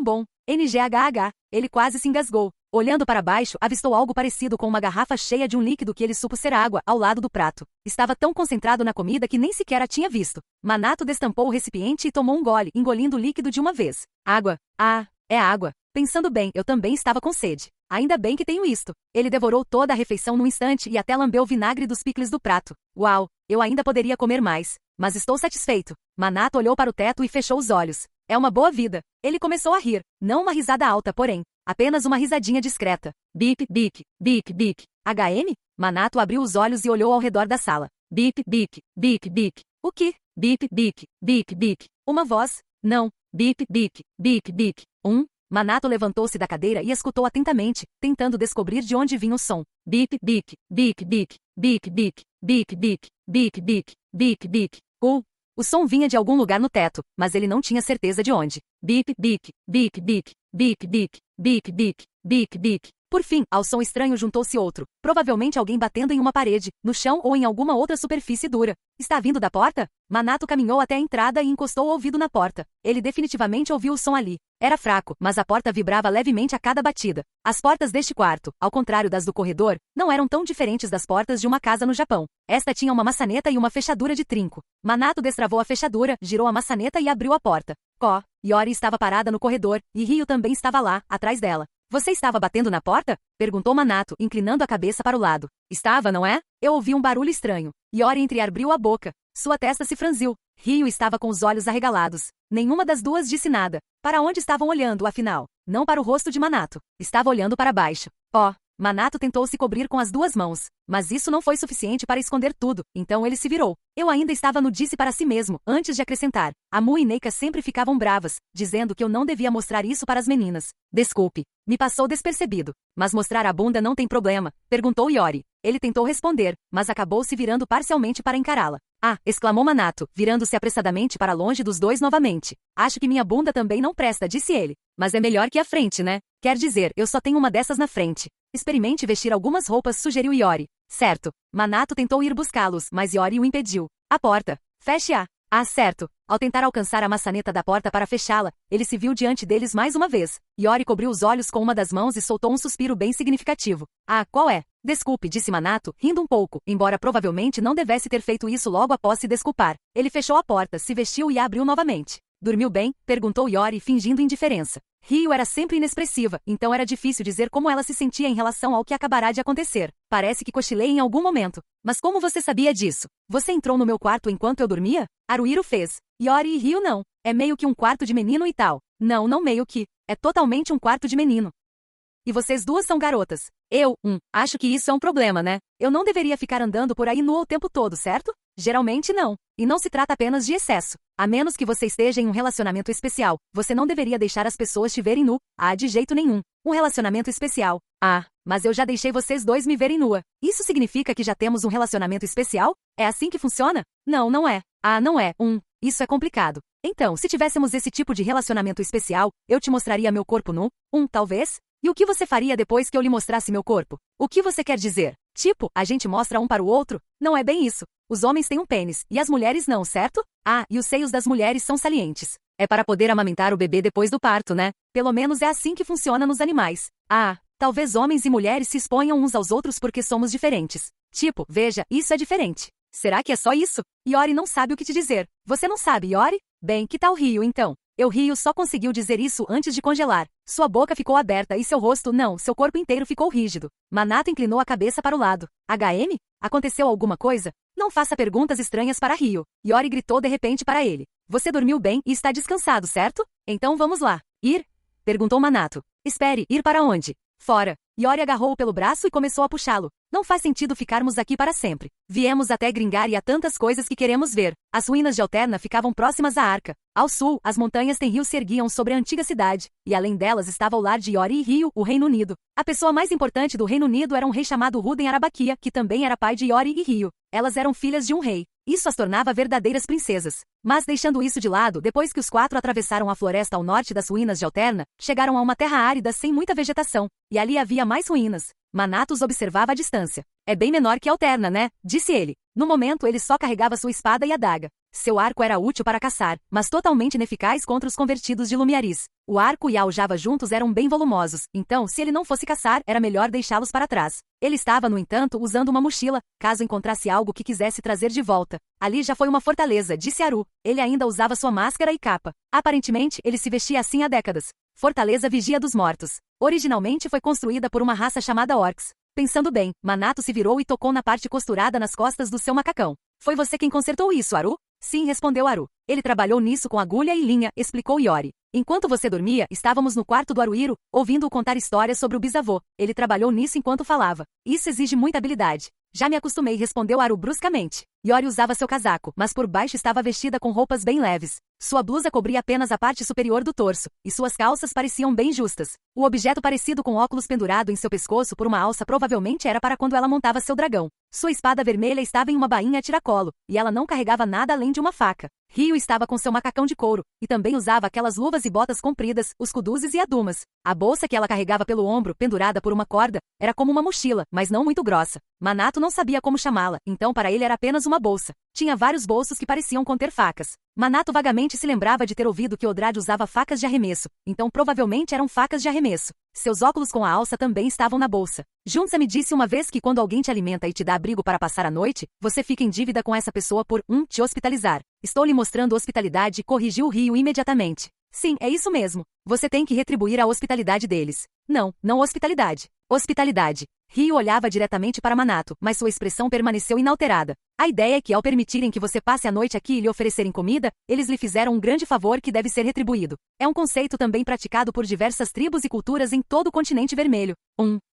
bom. NGHH. Ele quase se engasgou. Olhando para baixo, avistou algo parecido com uma garrafa cheia de um líquido que ele supo ser água, ao lado do prato. Estava tão concentrado na comida que nem sequer a tinha visto. Manato destampou o recipiente e tomou um gole, engolindo o líquido de uma vez. Água. Ah, é água. Pensando bem, eu também estava com sede. Ainda bem que tenho isto. Ele devorou toda a refeição num instante e até lambeu o vinagre dos picles do prato. Uau, eu ainda poderia comer mais. Mas estou satisfeito. Manato olhou para o teto e fechou os olhos. É uma boa vida. Ele começou a rir. Não uma risada alta, porém. Apenas uma risadinha discreta. Bip, bip, bip, bip. HM? Manato abriu os olhos e olhou ao redor da sala. Bip, bip, bip, bip. O que? Bip, bip, bip, bip. Uma voz? Não. Bip, bip, bip, bip. Manato levantou-se da cadeira e escutou atentamente, tentando descobrir de onde vinha o som. Bip, bip, bip, bip, bip, bip, bip, bip, bip, bip, bip, bip. O som vinha de algum lugar no teto, mas ele não tinha certeza de onde. Bip, bip, bip, bip, bip, bip, bip, bip, bip, bip. Por fim, ao som estranho juntou-se outro. Provavelmente alguém batendo em uma parede, no chão ou em alguma outra superfície dura. Está vindo da porta? Manato caminhou até a entrada e encostou o ouvido na porta. Ele definitivamente ouviu o som ali. Era fraco, mas a porta vibrava levemente a cada batida. As portas deste quarto, ao contrário das do corredor, não eram tão diferentes das portas de uma casa no Japão. Esta tinha uma maçaneta e uma fechadura de trinco. Manato destravou a fechadura, girou a maçaneta e abriu a porta. Yori estava parada no corredor, e Ryo também estava lá, atrás dela. Você estava batendo na porta? Perguntou Manato, inclinando a cabeça para o lado. Estava, não é? Eu ouvi um barulho estranho. Yori entreabriu a boca. Sua testa se franziu. Ryo estava com os olhos arregalados. Nenhuma das duas disse nada. Para onde estavam olhando, afinal? Não para o rosto de Manato. Estava olhando para baixo. Manato tentou se cobrir com as duas mãos. Mas isso não foi suficiente para esconder tudo, então ele se virou. Eu ainda estava no disse para si mesmo, antes de acrescentar. Amu e Neika sempre ficavam bravas, dizendo que eu não devia mostrar isso para as meninas. Desculpe. Me passou despercebido. Mas mostrar a bunda não tem problema? Perguntou Yori. Ele tentou responder, mas acabou se virando parcialmente para encará-la. Exclamou Manato, virando-se apressadamente para longe dos dois novamente. Acho que minha bunda também não presta, disse ele. Mas é melhor que a frente, né? Quer dizer, eu só tenho uma dessas na frente. Experimente vestir algumas roupas, sugeriu Yori. Certo. Manato tentou ir buscá-los, mas Yori o impediu. A porta. Feche-a. Certo. Ao tentar alcançar a maçaneta da porta para fechá-la, ele se viu diante deles mais uma vez. Yori cobriu os olhos com uma das mãos e soltou um suspiro bem significativo. Qual é? Desculpe, disse Manato, rindo um pouco, embora provavelmente não devesse ter feito isso logo após se desculpar. Ele fechou a porta, se vestiu e a abriu novamente. Dormiu bem? Perguntou Iori, fingindo indiferença. Ryo era sempre inexpressiva, então era difícil dizer como ela se sentia em relação ao que acabará de acontecer. Parece que cochilei em algum momento. Mas como você sabia disso? Você entrou no meu quarto enquanto eu dormia? Haruhiro fez. Iori e Ryo não. É meio que um quarto de menino e tal. Não, não meio que. É totalmente um quarto de menino. E vocês duas são garotas. Acho que isso é um problema, né? Eu não deveria ficar andando por aí nua o tempo todo, certo? Geralmente não. E não se trata apenas de excesso. A menos que você esteja em um relacionamento especial, você não deveria deixar as pessoas te verem nu. De jeito nenhum. Um relacionamento especial. Mas eu já deixei vocês dois me verem nua. Isso significa que já temos um relacionamento especial? É assim que funciona? Não, não é. Não é. Isso é complicado. Então, se tivéssemos esse tipo de relacionamento especial, eu te mostraria meu corpo nu? Talvez? E o que você faria depois que eu lhe mostrasse meu corpo? O que você quer dizer? Tipo, a gente mostra um para o outro? Não é bem isso. Os homens têm um pênis, e as mulheres não, certo? E os seios das mulheres são salientes. É para poder amamentar o bebê depois do parto, né? Pelo menos é assim que funciona nos animais. Talvez homens e mulheres se exponham uns aos outros porque somos diferentes. Tipo, veja, isso é diferente. Será que é só isso? Iori não sabe o que te dizer. Você não sabe, Iori? Bem, que tal Ryo então? Ryo só conseguiu dizer isso antes de congelar. Sua boca ficou aberta e seu rosto não, seu corpo inteiro ficou rígido. Manato inclinou a cabeça para o lado. HM? Aconteceu alguma coisa? Não faça perguntas estranhas para Ryo. Iori gritou de repente para ele. Você dormiu bem e está descansado, certo? Então vamos lá. Ir? Perguntou Manato. Espere, ir para onde? Fora. Iori agarrou-o pelo braço e começou a puxá-lo. Não faz sentido ficarmos aqui para sempre. Viemos até Gringar e há tantas coisas que queremos ver. As ruínas de Alterna ficavam próximas à Arca. Ao sul, as montanhas Tenryu se erguiam sobre a antiga cidade, e além delas estava o lar de Iori e Ryo, o Reino Unido. A pessoa mais importante do Reino Unido era um rei chamado Ruden Arabakia, que também era pai de Iori e Ryo. Elas eram filhas de um rei. Isso as tornava verdadeiras princesas. Mas deixando isso de lado, depois que os quatro atravessaram a floresta ao norte das ruínas de Alterna, chegaram a uma terra árida sem muita vegetação, e ali havia mais ruínas. Manato os observava à distância. É bem menor que Alterna, né? Disse ele. No momento ele só carregava sua espada e adaga. Seu arco era útil para caçar, mas totalmente ineficaz contra os convertidos de Lumiaris. O arco e a aljava juntos eram bem volumosos, então se ele não fosse caçar, era melhor deixá-los para trás. Ele estava, no entanto, usando uma mochila, caso encontrasse algo que quisesse trazer de volta. Ali já foi uma fortaleza, disse Haru. Ele ainda usava sua máscara e capa. Aparentemente, ele se vestia assim há décadas. Fortaleza Vigia dos Mortos. Originalmente foi construída por uma raça chamada Orcs. Pensando bem, Manato se virou e tocou na parte costurada nas costas do seu macacão. Foi você quem consertou isso, Haru? Sim, respondeu Haru. Ele trabalhou nisso com agulha e linha, explicou Iori. Enquanto você dormia, estávamos no quarto do Haruhiro, ouvindo-o contar histórias sobre o bisavô. Ele trabalhou nisso enquanto falava. Isso exige muita habilidade. Já me acostumei, respondeu Haru bruscamente. Iori usava seu casaco, mas por baixo estava vestida com roupas bem leves. Sua blusa cobria apenas a parte superior do torso, e suas calças pareciam bem justas. O objeto parecido com óculos pendurado em seu pescoço por uma alça provavelmente era para quando ela montava seu dragão. Sua espada vermelha estava em uma bainha a tiracolo, e ela não carregava nada além de uma faca. Ryo estava com seu macacão de couro, e também usava aquelas luvas e botas compridas, os kuduzes e adumas. A bolsa que ela carregava pelo ombro, pendurada por uma corda, era como uma mochila, mas não muito grossa. Manato não sabia como chamá-la, então para ele era apenas uma bolsa. Tinha vários bolsos que pareciam conter facas. Manato vagamente se lembrava de ter ouvido que Odrade usava facas de arremesso, então provavelmente eram facas de arremesso. Seus óculos com a alça também estavam na bolsa. Junsa me disse uma vez que quando alguém te alimenta e te dá abrigo para passar a noite, você fica em dívida com essa pessoa por te hospitalizar. Estou lhe mostrando hospitalidade, corrigiu Ryo imediatamente. Sim, é isso mesmo. Você tem que retribuir a hospitalidade deles. Não hospitalidade. Hospitalidade. Ryo olhava diretamente para Manato, mas sua expressão permaneceu inalterada. A ideia é que ao permitirem que você passe a noite aqui e lhe oferecerem comida, eles lhe fizeram um grande favor que deve ser retribuído. É um conceito também praticado por diversas tribos e culturas em todo o continente vermelho.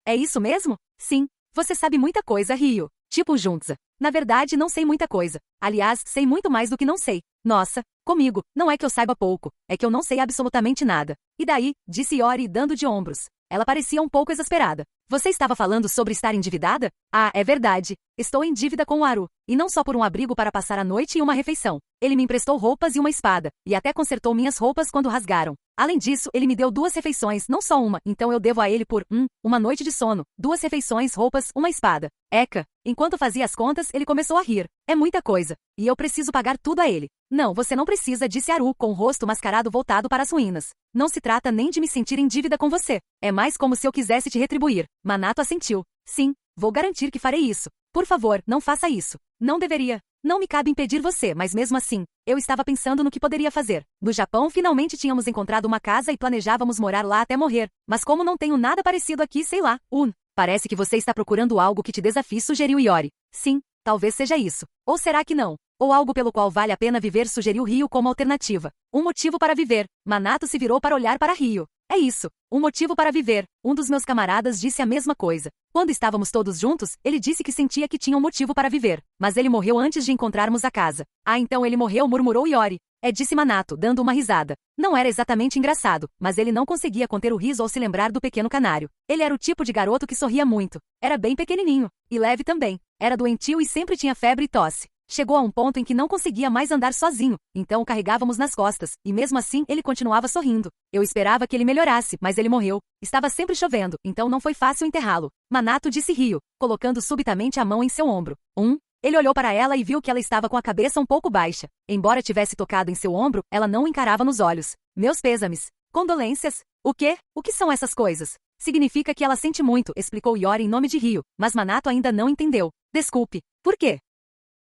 É isso mesmo? Sim. Você sabe muita coisa, Ryo. Tipo Junza. Na verdade, não sei muita coisa. Aliás, sei muito mais do que não sei. Nossa, comigo, não é que eu saiba pouco, é que eu não sei absolutamente nada. E daí? Disse Iori, dando de ombros. Ela parecia um pouco exasperada. Você estava falando sobre estar endividada? É verdade. Estou em dívida com o Haru. E não só por um abrigo para passar a noite e uma refeição. Ele me emprestou roupas e uma espada, e até consertou minhas roupas quando rasgaram. Além disso, ele me deu 2 refeições, não só uma, então eu devo a ele por, uma noite de sono, 2 refeições, roupas, uma espada. Eca! Enquanto fazia as contas, ele começou a rir. É muita coisa. E eu preciso pagar tudo a ele. Não, você não precisa, disse Haru, com o rosto mascarado voltado para as ruínas. Não se trata nem de me sentir em dívida com você. É mais como se eu quisesse te retribuir. Manato assentiu. Sim, vou garantir que farei isso. Por favor, não faça isso. Não deveria. Não me cabe impedir você, mas mesmo assim, eu estava pensando no que poderia fazer. No Japão, finalmente tínhamos encontrado uma casa e planejávamos morar lá até morrer. Mas como não tenho nada parecido aqui, sei lá. Parece que você está procurando algo que te desafie, sugeriu Iori. Sim, talvez seja isso. Ou será que não? Ou algo pelo qual vale a pena viver, sugeriu Ryo como alternativa. Um motivo para viver. Manato se virou para olhar para Ryo. É isso, um motivo para viver. Um dos meus camaradas disse a mesma coisa. Quando estávamos todos juntos, ele disse que sentia que tinha um motivo para viver. Mas ele morreu antes de encontrarmos a casa. Ah, então ele morreu, murmurou Iori. Disse Manato, dando uma risada. Não era exatamente engraçado, mas ele não conseguia conter o riso ao se lembrar do pequeno canário. Ele era o tipo de garoto que sorria muito. Era bem pequenininho. E leve também. Era doentio e sempre tinha febre e tosse. Chegou a um ponto em que não conseguia mais andar sozinho, então o carregávamos nas costas, e mesmo assim ele continuava sorrindo. Eu esperava que ele melhorasse, mas ele morreu. Estava sempre chovendo, então não foi fácil enterrá-lo. Manato disse Ryo, colocando subitamente a mão em seu ombro. Ele olhou para ela e viu que ela estava com a cabeça um pouco baixa. Embora tivesse tocado em seu ombro, ela não o encarava nos olhos. Meus pêsames. Condolências? O quê? O que são essas coisas? Significa que ela sente muito, explicou Iori em nome de Ryo, mas Manato ainda não entendeu. Desculpe. Por quê?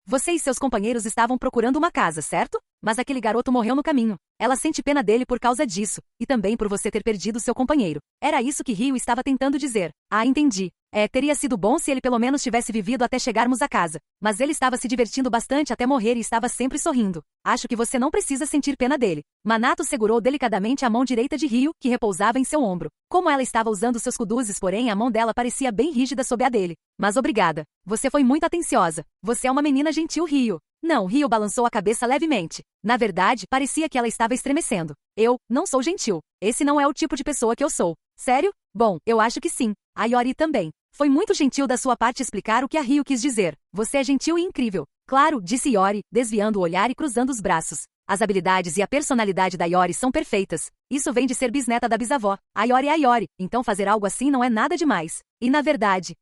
Você e seus companheiros estavam procurando uma casa, certo? Mas aquele garoto morreu no caminho. Ela sente pena dele por causa disso, e também por você ter perdido seu companheiro. Era isso que Ryo estava tentando dizer. Ah, entendi. Teria sido bom se ele pelo menos tivesse vivido até chegarmos à casa. Mas ele estava se divertindo bastante até morrer e estava sempre sorrindo. Acho que você não precisa sentir pena dele. Manato segurou delicadamente a mão direita de Ryo, que repousava em seu ombro. Como ela estava usando seus kuduzes, porém a mão dela parecia bem rígida sob a dele. Mas obrigada. Você foi muito atenciosa. Você é uma menina gentil, Ryo. Não, Ryo balançou a cabeça levemente. Na verdade, parecia que ela estava estremecendo. Eu não sou gentil. Esse não é o tipo de pessoa que eu sou. Sério? Bom, eu acho que sim. A Iori também. Foi muito gentil da sua parte explicar o que a Ryo quis dizer. Você é gentil e incrível. Claro, disse Iori, desviando o olhar e cruzando os braços. As habilidades e a personalidade da Iori são perfeitas. Isso vem de ser bisneta da bisavó. A Iori é a Iori, então fazer algo assim não é nada demais. E na verdade,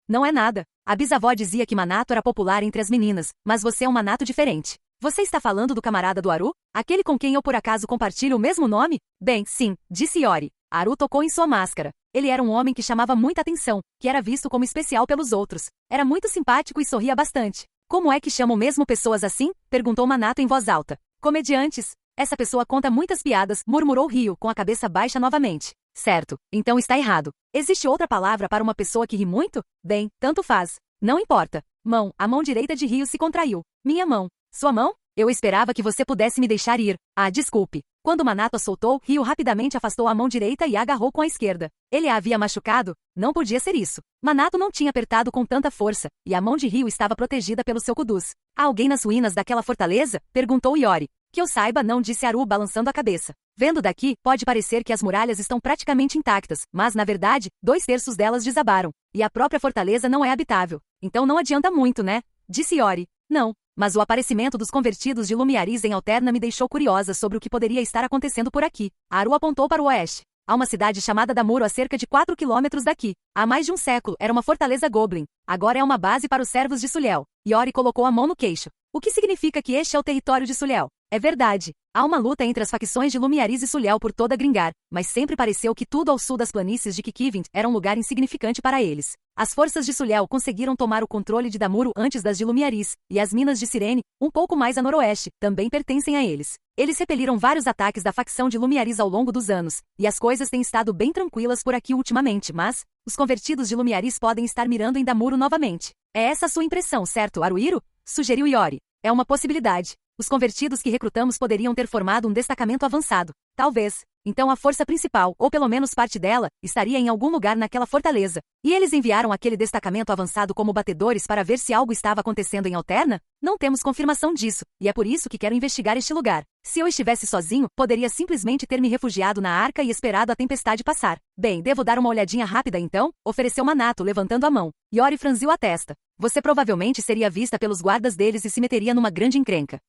não é nada. A bisavó dizia que Manato era popular entre as meninas, mas você é um Manato diferente. Você está falando do camarada do Aru? Aquele com quem eu por acaso compartilho o mesmo nome? Bem, sim, disse Iori. Aru tocou em sua máscara. Ele era um homem que chamava muita atenção, que era visto como especial pelos outros. Era muito simpático e sorria bastante. Como é que chamam mesmo pessoas assim? Perguntou Manato em voz alta. Comediantes. Essa pessoa conta muitas piadas, murmurou Ryo, com a cabeça baixa novamente. Certo, então está errado. Existe outra palavra para uma pessoa que ri muito? Bem, tanto faz. Não importa. Mão. A mão direita de Ryo se contraiu. Minha mão. Sua mão? Eu esperava que você pudesse me deixar ir. Ah, desculpe. Quando Manato a soltou, Ryo rapidamente afastou a mão direita e a agarrou com a esquerda. Ele a havia machucado? Não podia ser isso. Manato não tinha apertado com tanta força, e a mão de Ryo estava protegida pelo seu kuduz. Há alguém nas ruínas daquela fortaleza? Perguntou Iori. Que eu saiba, não, disse Aru balançando a cabeça. Vendo daqui, pode parecer que as muralhas estão praticamente intactas, mas na verdade, 2/3 delas desabaram. E a própria fortaleza não é habitável. Então não adianta muito, né? Disse Iori. Não. Mas o aparecimento dos convertidos de Lumiaris em Alterna me deixou curiosa sobre o que poderia estar acontecendo por aqui. Aru apontou para o oeste. Há uma cidade chamada Damuro a cerca de 4 quilômetros daqui. Há mais de um século, era uma fortaleza Goblin. Agora é uma base para os servos de Sulhel. Iori colocou a mão no queixo. O que significa que este é o território de Sulhel? É verdade. Há uma luta entre as facções de Lumiaris e Sulhel por toda Gringar, mas sempre pareceu que tudo ao sul das planícies de Kikivint era um lugar insignificante para eles. As forças de Sulhel conseguiram tomar o controle de Damuro antes das de Lumiaris, e as minas de Sirene, um pouco mais a noroeste, também pertencem a eles. Eles repeliram vários ataques da facção de Lumiaris ao longo dos anos, e as coisas têm estado bem tranquilas por aqui ultimamente, mas os convertidos de Lumiaris podem estar mirando em Damuro novamente. É essa a sua impressão, certo, Aruiro? Sugeriu Iori. É uma possibilidade. Os convertidos que recrutamos poderiam ter formado um destacamento avançado. Talvez. Então a força principal, ou pelo menos parte dela, estaria em algum lugar naquela fortaleza. E eles enviaram aquele destacamento avançado como batedores para ver se algo estava acontecendo em Alterna? Não temos confirmação disso, e é por isso que quero investigar este lugar. Se eu estivesse sozinho, poderia simplesmente ter me refugiado na arca e esperado a tempestade passar. Bem, devo dar uma olhadinha rápida então? Ofereceu Manato, levantando a mão. Iori franziu a testa. Você provavelmente seria vista pelos guardas deles e se meteria numa grande encrenca.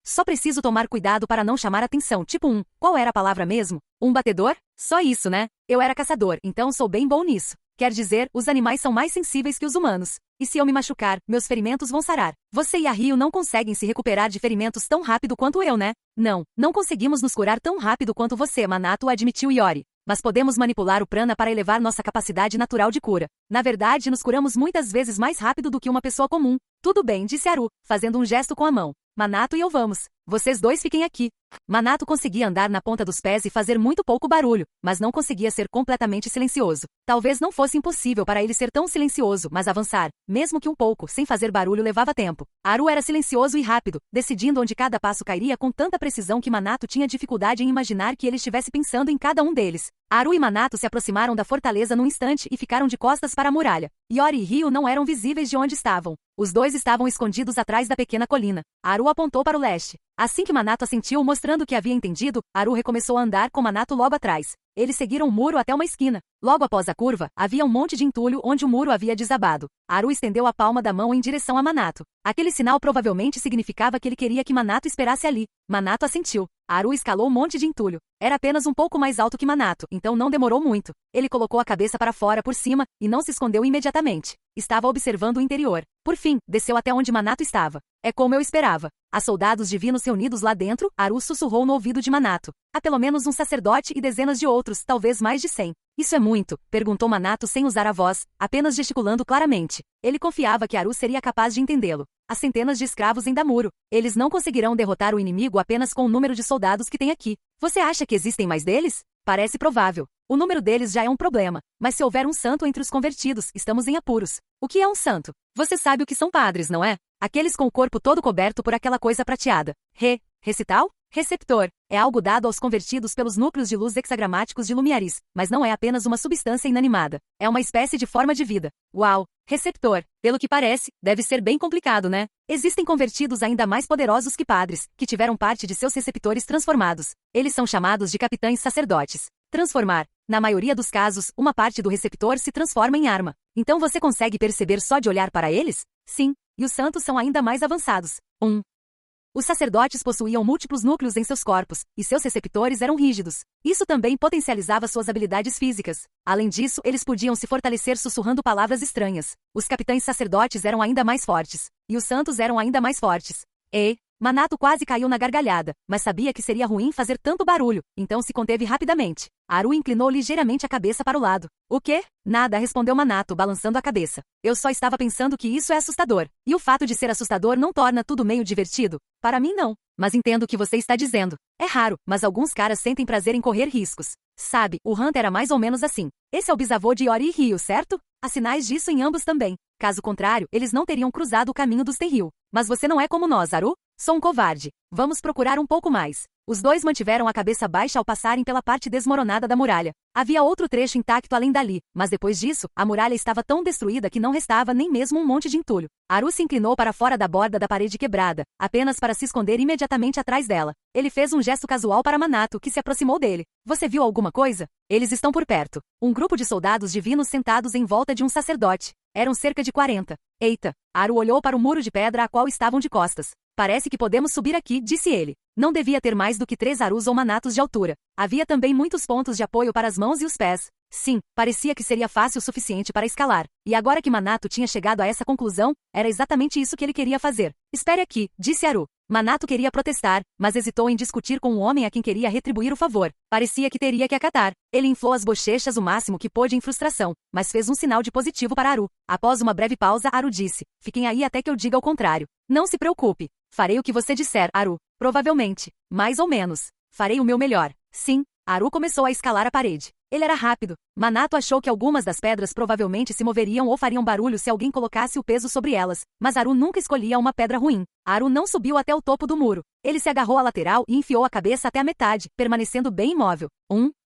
Só preciso tomar cuidado para não chamar atenção. Tipo qual era a palavra mesmo? Um batedor? Só isso, né? Eu era caçador, então sou bem bom nisso. Quer dizer, os animais são mais sensíveis que os humanos. E se eu me machucar, meus ferimentos vão sarar. Você e a Ryo não conseguem se recuperar de ferimentos tão rápido quanto eu, né? Não conseguimos nos curar tão rápido quanto você, Manato, admitiu Iori. mas podemos manipular o prana para elevar nossa capacidade natural de cura. Na verdade, nos curamos muitas vezes mais rápido do que uma pessoa comum. Tudo bem, disse Aru, fazendo um gesto com a mão. Manato e eu vamos. Vocês dois fiquem aqui. Manato conseguia andar na ponta dos pés e fazer muito pouco barulho, mas não conseguia ser completamente silencioso. Talvez não fosse impossível para ele ser tão silencioso, mas avançar, mesmo que um pouco, sem fazer barulho levava tempo. Aru era silencioso e rápido, decidindo onde cada passo cairia com tanta precisão que Manato tinha dificuldade em imaginar que ele estivesse pensando em cada um deles. Aru e Manato se aproximaram da fortaleza num instante e ficaram de costas para a muralha. Iori e Ryu não eram visíveis de onde estavam. Os dois estavam escondidos atrás da pequena colina. Aru apontou para o leste. Assim que Manato assentiu, mostrando que havia entendido, Aru recomeçou a andar com Manato logo atrás. Eles seguiram o muro até uma esquina. Logo após a curva, havia um monte de entulho onde o muro havia desabado. Aru estendeu a palma da mão em direção a Manato. Aquele sinal provavelmente significava que ele queria que Manato esperasse ali. Manato assentiu. Aru escalou o monte de entulho. Era apenas um pouco mais alto que Manato, então não demorou muito. Ele colocou a cabeça para fora por cima e não se escondeu imediatamente. Estava observando o interior. Por fim, desceu até onde Manato estava. É como eu esperava. Há soldados divinos reunidos lá dentro, Aru sussurrou no ouvido de Manato. Há pelo menos um sacerdote e dezenas de outros, talvez mais de 100. Isso é muito? Perguntou Manato sem usar a voz, apenas gesticulando claramente. Ele confiava que Aru seria capaz de entendê-lo. Há centenas de escravos em Damuro. Eles não conseguirão derrotar o inimigo apenas com o número de soldados que tem aqui. Você acha que existem mais deles? Parece provável. O número deles já é um problema, mas se houver um santo entre os convertidos, estamos em apuros. O que é um santo? Você sabe o que são padres, não é? Aqueles com o corpo todo coberto por aquela coisa prateada. Recital? Receptor. É algo dado aos convertidos pelos núcleos de luz hexagramáticos de Lumiaris, mas não é apenas uma substância inanimada. É uma espécie de forma de vida. Uau! Receptor. Pelo que parece, deve ser bem complicado, né? Existem convertidos ainda mais poderosos que padres, que tiveram parte de seus receptores transformados. Eles são chamados de capitães sacerdotes. Transformar. Na maioria dos casos, uma parte do receptor se transforma em arma. Então você consegue perceber só de olhar para eles? Sim. E os santos são ainda mais avançados. Os sacerdotes possuíam múltiplos núcleos em seus corpos, e seus receptores eram rígidos. Isso também potencializava suas habilidades físicas. Além disso, eles podiam se fortalecer sussurrando palavras estranhas. Os capitães sacerdotes eram ainda mais fortes. E os santos eram ainda mais fortes. Manato quase caiu na gargalhada, mas sabia que seria ruim fazer tanto barulho, então se conteve rapidamente. Aru inclinou ligeiramente a cabeça para o lado. O quê? Nada, respondeu Manato, balançando a cabeça. Eu só estava pensando que isso é assustador. E o fato de ser assustador não torna tudo meio divertido? Para mim não. Mas entendo o que você está dizendo. É raro, mas alguns caras sentem prazer em correr riscos. Sabe, o Hunter era mais ou menos assim. Esse é o bisavô de Iori e Ryu, certo? Há sinais disso em ambos também. Caso contrário, eles não teriam cruzado o caminho dos Tenryu. Mas você não é como nós, Aru? Sou um covarde. Vamos procurar um pouco mais. Os dois mantiveram a cabeça baixa ao passarem pela parte desmoronada da muralha. Havia outro trecho intacto além dali, mas depois disso, a muralha estava tão destruída que não restava nem mesmo um monte de entulho. Aru se inclinou para fora da borda da parede quebrada, apenas para se esconder imediatamente atrás dela. Ele fez um gesto casual para Manato, que se aproximou dele. Você viu alguma coisa? Eles estão por perto. Um grupo de soldados divinos sentados em volta de um sacerdote. Eram cerca de 40. Eita! Aru olhou para o muro de pedra a qual estavam de costas. Parece que podemos subir aqui, disse ele. Não devia ter mais do que 3 Arus ou Manatos de altura. Havia também muitos pontos de apoio para as mãos e os pés. Sim, parecia que seria fácil o suficiente para escalar. E agora que Manato tinha chegado a essa conclusão, era exatamente isso que ele queria fazer. Espere aqui, disse Aru. Manato queria protestar, mas hesitou em discutir com o homem a quem queria retribuir o favor. Parecia que teria que acatar. Ele inflou as bochechas o máximo que pôde em frustração, mas fez um sinal de positivo para Aru. Após uma breve pausa, Aru disse: fiquem aí até que eu diga o contrário. Não se preocupe. Farei o que você disser, Aru. Provavelmente. Mais ou menos. Farei o meu melhor. Sim. Aru começou a escalar a parede. Ele era rápido. Manato achou que algumas das pedras provavelmente se moveriam ou fariam barulho se alguém colocasse o peso sobre elas, mas Aru nunca escolhia uma pedra ruim. Aru não subiu até o topo do muro. Ele se agarrou à lateral e enfiou a cabeça até a metade, permanecendo bem imóvel.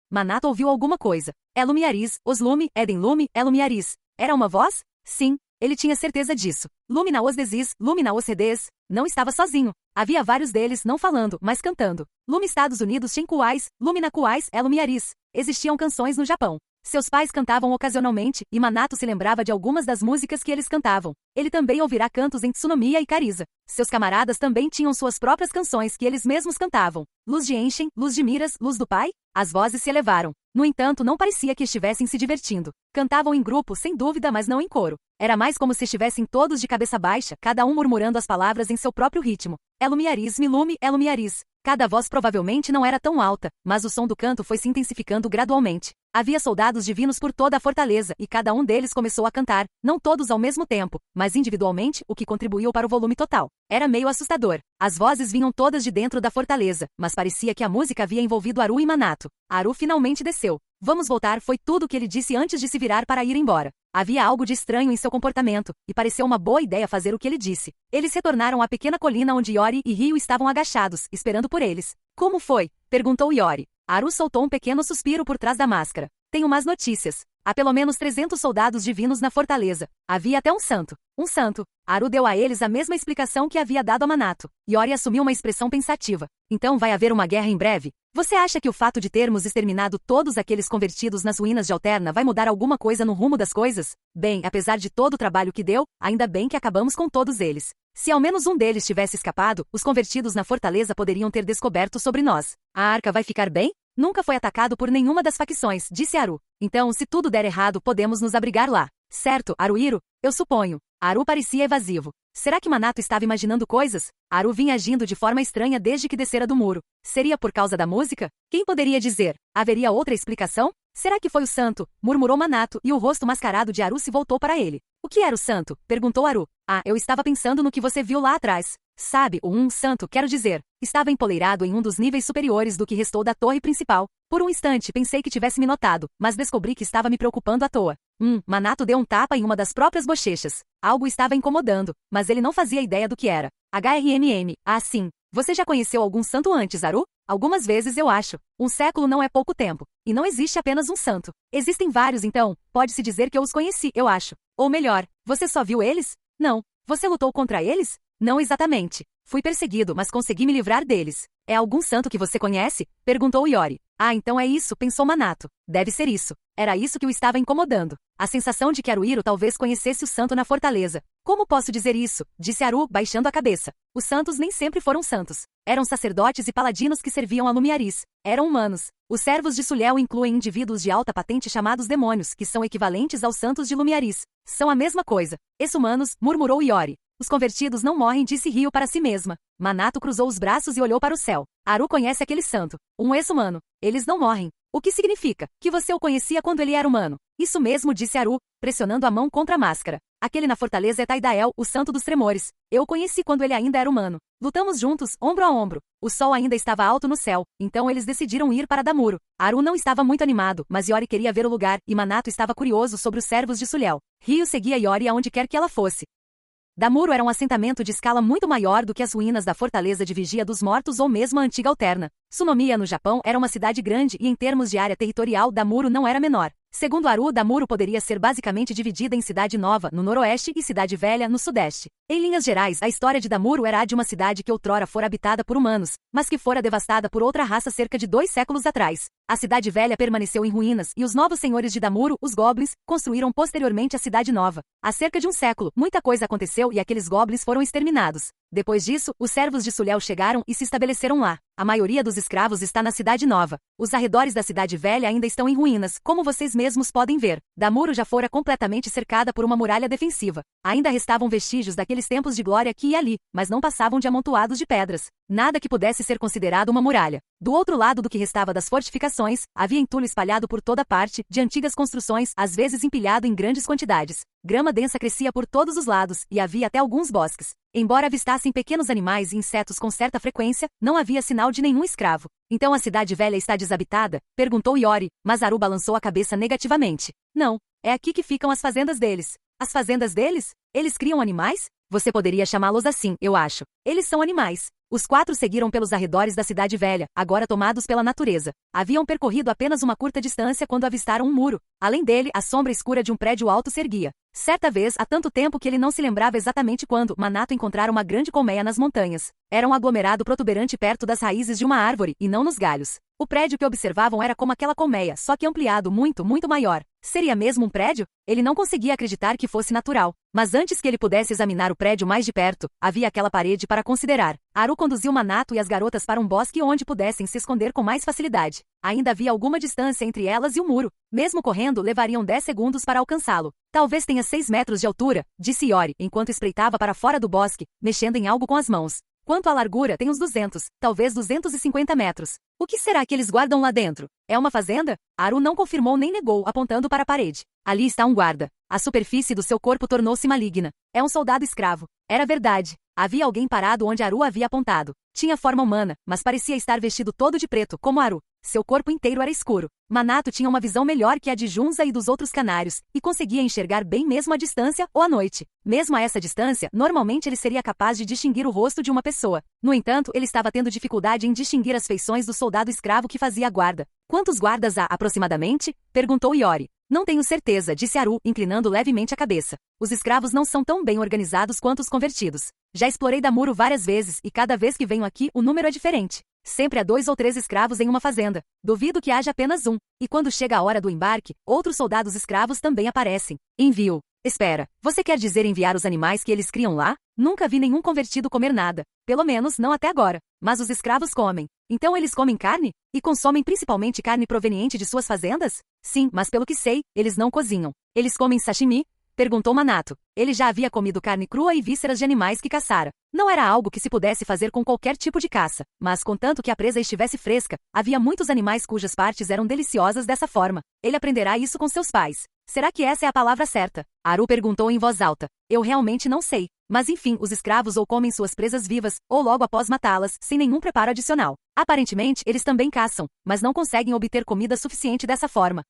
Manato ouviu alguma coisa. É Lumiaris, Oslume, Eden Lume, é Lumiaris. Era uma voz? Sim. Ele tinha certeza disso. Lumina os desis, Lumina os redes. Não estava sozinho. Havia vários deles não falando, mas cantando. Lume Estados Unidos Shinkuais, Lumina Kuais é Lumiaris. Existiam canções no Japão. Seus pais cantavam ocasionalmente, e Manato se lembrava de algumas das músicas que eles cantavam. Ele também ouvirá cantos em Tsunomiya e Kariza. Seus camaradas também tinham suas próprias canções que eles mesmos cantavam. Luz de Enshin, Luz de Miras, Luz do Pai? As vozes se elevaram. No entanto, não parecia que estivessem se divertindo. Cantavam em grupo, sem dúvida, mas não em coro. Era mais como se estivessem todos de cabeça baixa, cada um murmurando as palavras em seu próprio ritmo. Elumiaris, milume, Elumiaris. Cada voz provavelmente não era tão alta, mas o som do canto foi se intensificando gradualmente. Havia soldados divinos por toda a fortaleza, e cada um deles começou a cantar, não todos ao mesmo tempo, mas individualmente, o que contribuiu para o volume total. Era meio assustador. As vozes vinham todas de dentro da fortaleza, mas parecia que a música havia envolvido Haru e Manato. Haru finalmente desceu. Vamos voltar, foi tudo o que ele disse antes de se virar para ir embora. Havia algo de estranho em seu comportamento, e pareceu uma boa ideia fazer o que ele disse. Eles retornaram à pequena colina onde Iori e Ryo estavam agachados, esperando por eles. Como foi? Perguntou Iori. Haru soltou um pequeno suspiro por trás da máscara. Tenho más notícias. Há pelo menos 300 soldados divinos na fortaleza. Havia até um santo. Um santo. Haru deu a eles a mesma explicação que havia dado a Manato. Iori assumiu uma expressão pensativa. Então vai haver uma guerra em breve? Você acha que o fato de termos exterminado todos aqueles convertidos nas ruínas de Alterna vai mudar alguma coisa no rumo das coisas? Bem, apesar de todo o trabalho que deu, ainda bem que acabamos com todos eles. Se ao menos um deles tivesse escapado, os convertidos na fortaleza poderiam ter descoberto sobre nós. A arca vai ficar bem? Nunca foi atacado por nenhuma das facções, disse Haru. Então, se tudo der errado, podemos nos abrigar lá. Certo, Haruhiro? Eu suponho. Haru parecia evasivo. Será que Manato estava imaginando coisas? Haru vinha agindo de forma estranha desde que descera do muro. Seria por causa da música? Quem poderia dizer? Haveria outra explicação? Será que foi o santo? Murmurou Manato, e o rosto mascarado de Haru se voltou para ele. O que era o santo? Perguntou Haru. Ah, eu estava pensando no que você viu lá atrás. Sabe, o santo, quero dizer, estava empoleirado em um dos níveis superiores do que restou da torre principal. Por um instante pensei que tivesse me notado, mas descobri que estava me preocupando à toa. Manato deu um tapa em uma das próprias bochechas. Algo estava incomodando, mas ele não fazia ideia do que era. HRMM, ah sim. Você já conheceu algum santo antes, Haru? Algumas vezes eu acho. Um século não é pouco tempo. E não existe apenas um santo. Existem vários então, pode-se dizer que eu os conheci, eu acho. Ou melhor, você só viu eles? Não. Você lutou contra eles? Não exatamente. Fui perseguido, mas consegui me livrar deles. É algum santo que você conhece? Perguntou Iori. Ah, então é isso, pensou Manato. Deve ser isso. Era isso que o estava incomodando. A sensação de que Haruhiro talvez conhecesse o santo na fortaleza. Como posso dizer isso? Disse Haru, baixando a cabeça. Os santos nem sempre foram santos. Eram sacerdotes e paladinos que serviam a Lumiaris. Eram humanos. Os servos de Sulel incluem indivíduos de alta patente chamados demônios, que são equivalentes aos santos de Lumiaris. São a mesma coisa. Ex-humanos, murmurou Iori. Os convertidos não morrem, disse Ryo para si mesma. Manato cruzou os braços e olhou para o céu. Haru conhece aquele santo. Um ex-humano. Eles não morrem. O que significa? Que você o conhecia quando ele era humano. Isso mesmo, disse Haru, pressionando a mão contra a máscara. Aquele na fortaleza é Taidael, o santo dos tremores. Eu o conheci quando ele ainda era humano. Lutamos juntos, ombro a ombro. O sol ainda estava alto no céu, então eles decidiram ir para Damuro. Haru não estava muito animado, mas Iori queria ver o lugar, e Manato estava curioso sobre os servos de Sulel. Ryo seguia Iori aonde quer que ela fosse. Damuro era um assentamento de escala muito maior do que as ruínas da fortaleza de Vigia dos Mortos ou mesmo a antiga Alterna. Sunomiya, no Japão, era uma cidade grande e em termos de área territorial, Damuro não era menor. Segundo Haru, Damuro poderia ser basicamente dividida em Cidade Nova, no noroeste, e Cidade Velha, no sudeste. Em linhas gerais, a história de Damuro era a de uma cidade que outrora fora habitada por humanos, mas que fora devastada por outra raça cerca de 2 séculos atrás. A Cidade Velha permaneceu em ruínas, e os novos senhores de Damuro, os Goblins, construíram posteriormente a Cidade Nova. Há cerca de um século, muita coisa aconteceu e aqueles Goblins foram exterminados. Depois disso, os servos de Sulel chegaram e se estabeleceram lá. A maioria dos escravos está na Cidade Nova. Os arredores da Cidade Velha ainda estão em ruínas, como vocês mesmos podem ver. Damuro já fora completamente cercada por uma muralha defensiva. Ainda restavam vestígios daqueles tempos de glória aqui e ali, mas não passavam de amontoados de pedras. Nada que pudesse ser considerado uma muralha. Do outro lado do que restava das fortificações, havia entulho espalhado por toda parte, de antigas construções, às vezes empilhado em grandes quantidades. Grama densa crescia por todos os lados, e havia até alguns bosques. Embora avistassem pequenos animais e insetos com certa frequência, não havia sinal de nenhum escravo. Então a Cidade Velha está desabitada? Perguntou Iori, mas Haru balançou a cabeça negativamente. Não, é aqui que ficam as fazendas deles. As fazendas deles? Eles criam animais? Você poderia chamá-los assim, eu acho. Eles são animais. Os 4 seguiram pelos arredores da Cidade Velha, agora tomados pela natureza. Haviam percorrido apenas uma curta distância quando avistaram um muro. Além dele, a sombra escura de um prédio alto se erguia. Certa vez, há tanto tempo que ele não se lembrava exatamente quando, Manato encontrara uma grande colmeia nas montanhas. Era um aglomerado protuberante perto das raízes de uma árvore, e não nos galhos. O prédio que observavam era como aquela colmeia, só que ampliado muito, muito maior. Seria mesmo um prédio? Ele não conseguia acreditar que fosse natural. Mas antes que ele pudesse examinar o prédio mais de perto, havia aquela parede para considerar. Haru conduziu Manato e as garotas para um bosque onde pudessem se esconder com mais facilidade. Ainda havia alguma distância entre elas e o muro. Mesmo correndo, levariam 10 segundos para alcançá-lo. Talvez tenha 6 metros de altura, disse Iori, enquanto espreitava para fora do bosque, mexendo em algo com as mãos. Quanto à largura, tem uns 200, talvez 250 metros. O que será que eles guardam lá dentro? É uma fazenda? Haru não confirmou nem negou, apontando para a parede. Ali está um guarda. A superfície do seu corpo tornou-se maligna. É um soldado escravo. Era verdade. Havia alguém parado onde Haru havia apontado. Tinha forma humana, mas parecia estar vestido todo de preto, como Haru. Seu corpo inteiro era escuro. Manato tinha uma visão melhor que a de Junza e dos outros canários, e conseguia enxergar bem mesmo à distância ou à noite. Mesmo a essa distância, normalmente ele seria capaz de distinguir o rosto de uma pessoa. No entanto, ele estava tendo dificuldade em distinguir as feições do soldado escravo que fazia a guarda. Quantos guardas há, aproximadamente? Perguntou Iori. Não tenho certeza, disse Haru, inclinando levemente a cabeça. Os escravos não são tão bem organizados quanto os convertidos. Já explorei Damuro várias vezes, e cada vez que venho aqui, o número é diferente. Sempre há 2 ou 3 escravos em uma fazenda. Duvido que haja apenas um. E quando chega a hora do embarque, outros soldados escravos também aparecem. Envio. Espera, você quer dizer enviar os animais que eles criam lá? Nunca vi nenhum convertido comer nada. Pelo menos não até agora. Mas os escravos comem. Então eles comem carne? E consomem principalmente carne proveniente de suas fazendas? Sim, mas pelo que sei, eles não cozinham. Eles comem sashimi? Perguntou Manato. Ele já havia comido carne crua e vísceras de animais que caçara. Não era algo que se pudesse fazer com qualquer tipo de caça, mas contanto que a presa estivesse fresca, havia muitos animais cujas partes eram deliciosas dessa forma. Ele aprenderá isso com seus pais. Será que essa é a palavra certa? Haru perguntou em voz alta. Eu realmente não sei. Mas enfim, os escravos ou comem suas presas vivas, ou logo após matá-las, sem nenhum preparo adicional. Aparentemente, eles também caçam, mas não conseguem obter comida suficiente dessa forma.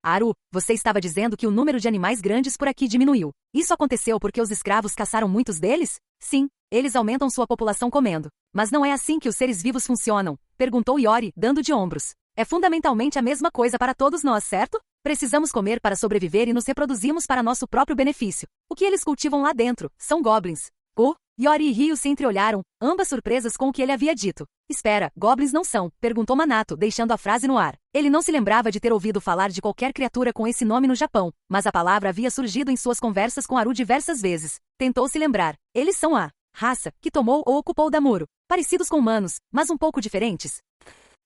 Haru, você estava dizendo que o número de animais grandes por aqui diminuiu. Isso aconteceu porque os escravos caçaram muitos deles? Sim, eles aumentam sua população comendo. Mas não é assim que os seres vivos funcionam, perguntou Iori, dando de ombros. É fundamentalmente a mesma coisa para todos nós, certo? Precisamos comer para sobreviver e nos reproduzimos para nosso próprio benefício. O que eles cultivam lá dentro são goblins. Iori e Ryo se entreolharam, ambas surpresas com o que ele havia dito. Espera, goblins não são? Perguntou Manato, deixando a frase no ar. Ele não se lembrava de ter ouvido falar de qualquer criatura com esse nome no Japão, mas a palavra havia surgido em suas conversas com Haru diversas vezes. Tentou se lembrar. Eles são a raça que tomou ou ocupou Damuro. Parecidos com humanos, mas um pouco diferentes.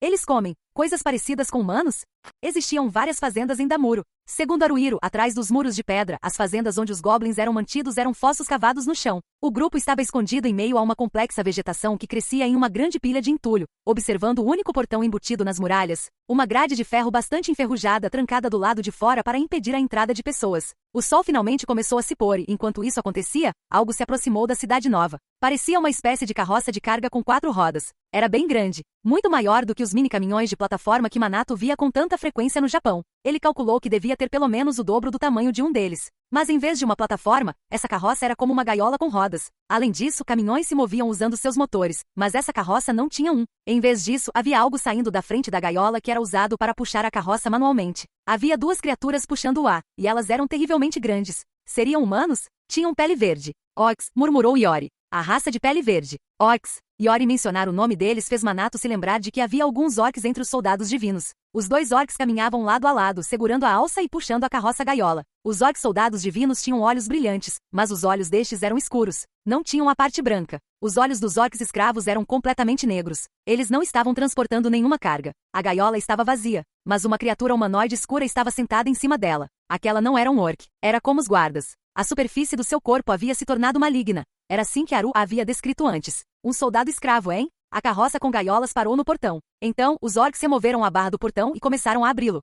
Eles comem coisas parecidas com humanos? Existiam várias fazendas em Damuro. Segundo Haruhiro, atrás dos muros de pedra, as fazendas onde os goblins eram mantidos eram fossos cavados no chão. O grupo estava escondido em meio a uma complexa vegetação que crescia em uma grande pilha de entulho, observando o único portão embutido nas muralhas, uma grade de ferro bastante enferrujada trancada do lado de fora para impedir a entrada de pessoas. O sol finalmente começou a se pôr e, enquanto isso acontecia, algo se aproximou da cidade nova. Parecia uma espécie de carroça de carga com 4 rodas. Era bem grande, muito maior do que os mini-caminhões de plataforma que Manato via com tanta frequência no Japão. Ele calculou que devia ter pelo menos o dobro do tamanho de um deles. Mas em vez de uma plataforma, essa carroça era como uma gaiola com rodas. Além disso, caminhões se moviam usando seus motores, mas essa carroça não tinha um. Em vez disso, havia algo saindo da frente da gaiola que era usado para puxar a carroça manualmente. Havia 2 criaturas puxando-o, e elas eram terrivelmente grandes. Seriam humanos? Tinham pele verde. Ox, murmurou Iori. A raça de pele verde. Ox. Iori mencionar o nome deles fez Manato se lembrar de que havia alguns orcs entre os soldados divinos. Os 2 orcs caminhavam lado a lado, segurando a alça e puxando a carroça gaiola. Os orcs soldados divinos tinham olhos brilhantes, mas os olhos destes eram escuros. Não tinham a parte branca. Os olhos dos orcs escravos eram completamente negros. Eles não estavam transportando nenhuma carga. A gaiola estava vazia, mas uma criatura humanoide escura estava sentada em cima dela. Aquela não era um orc. Era como os guardas. A superfície do seu corpo havia se tornado maligna. Era assim que Haru a havia descrito antes. Um soldado escravo, hein? A carroça com gaiolas parou no portão. Então, os orcs removeram a barra do portão e começaram a abri-lo.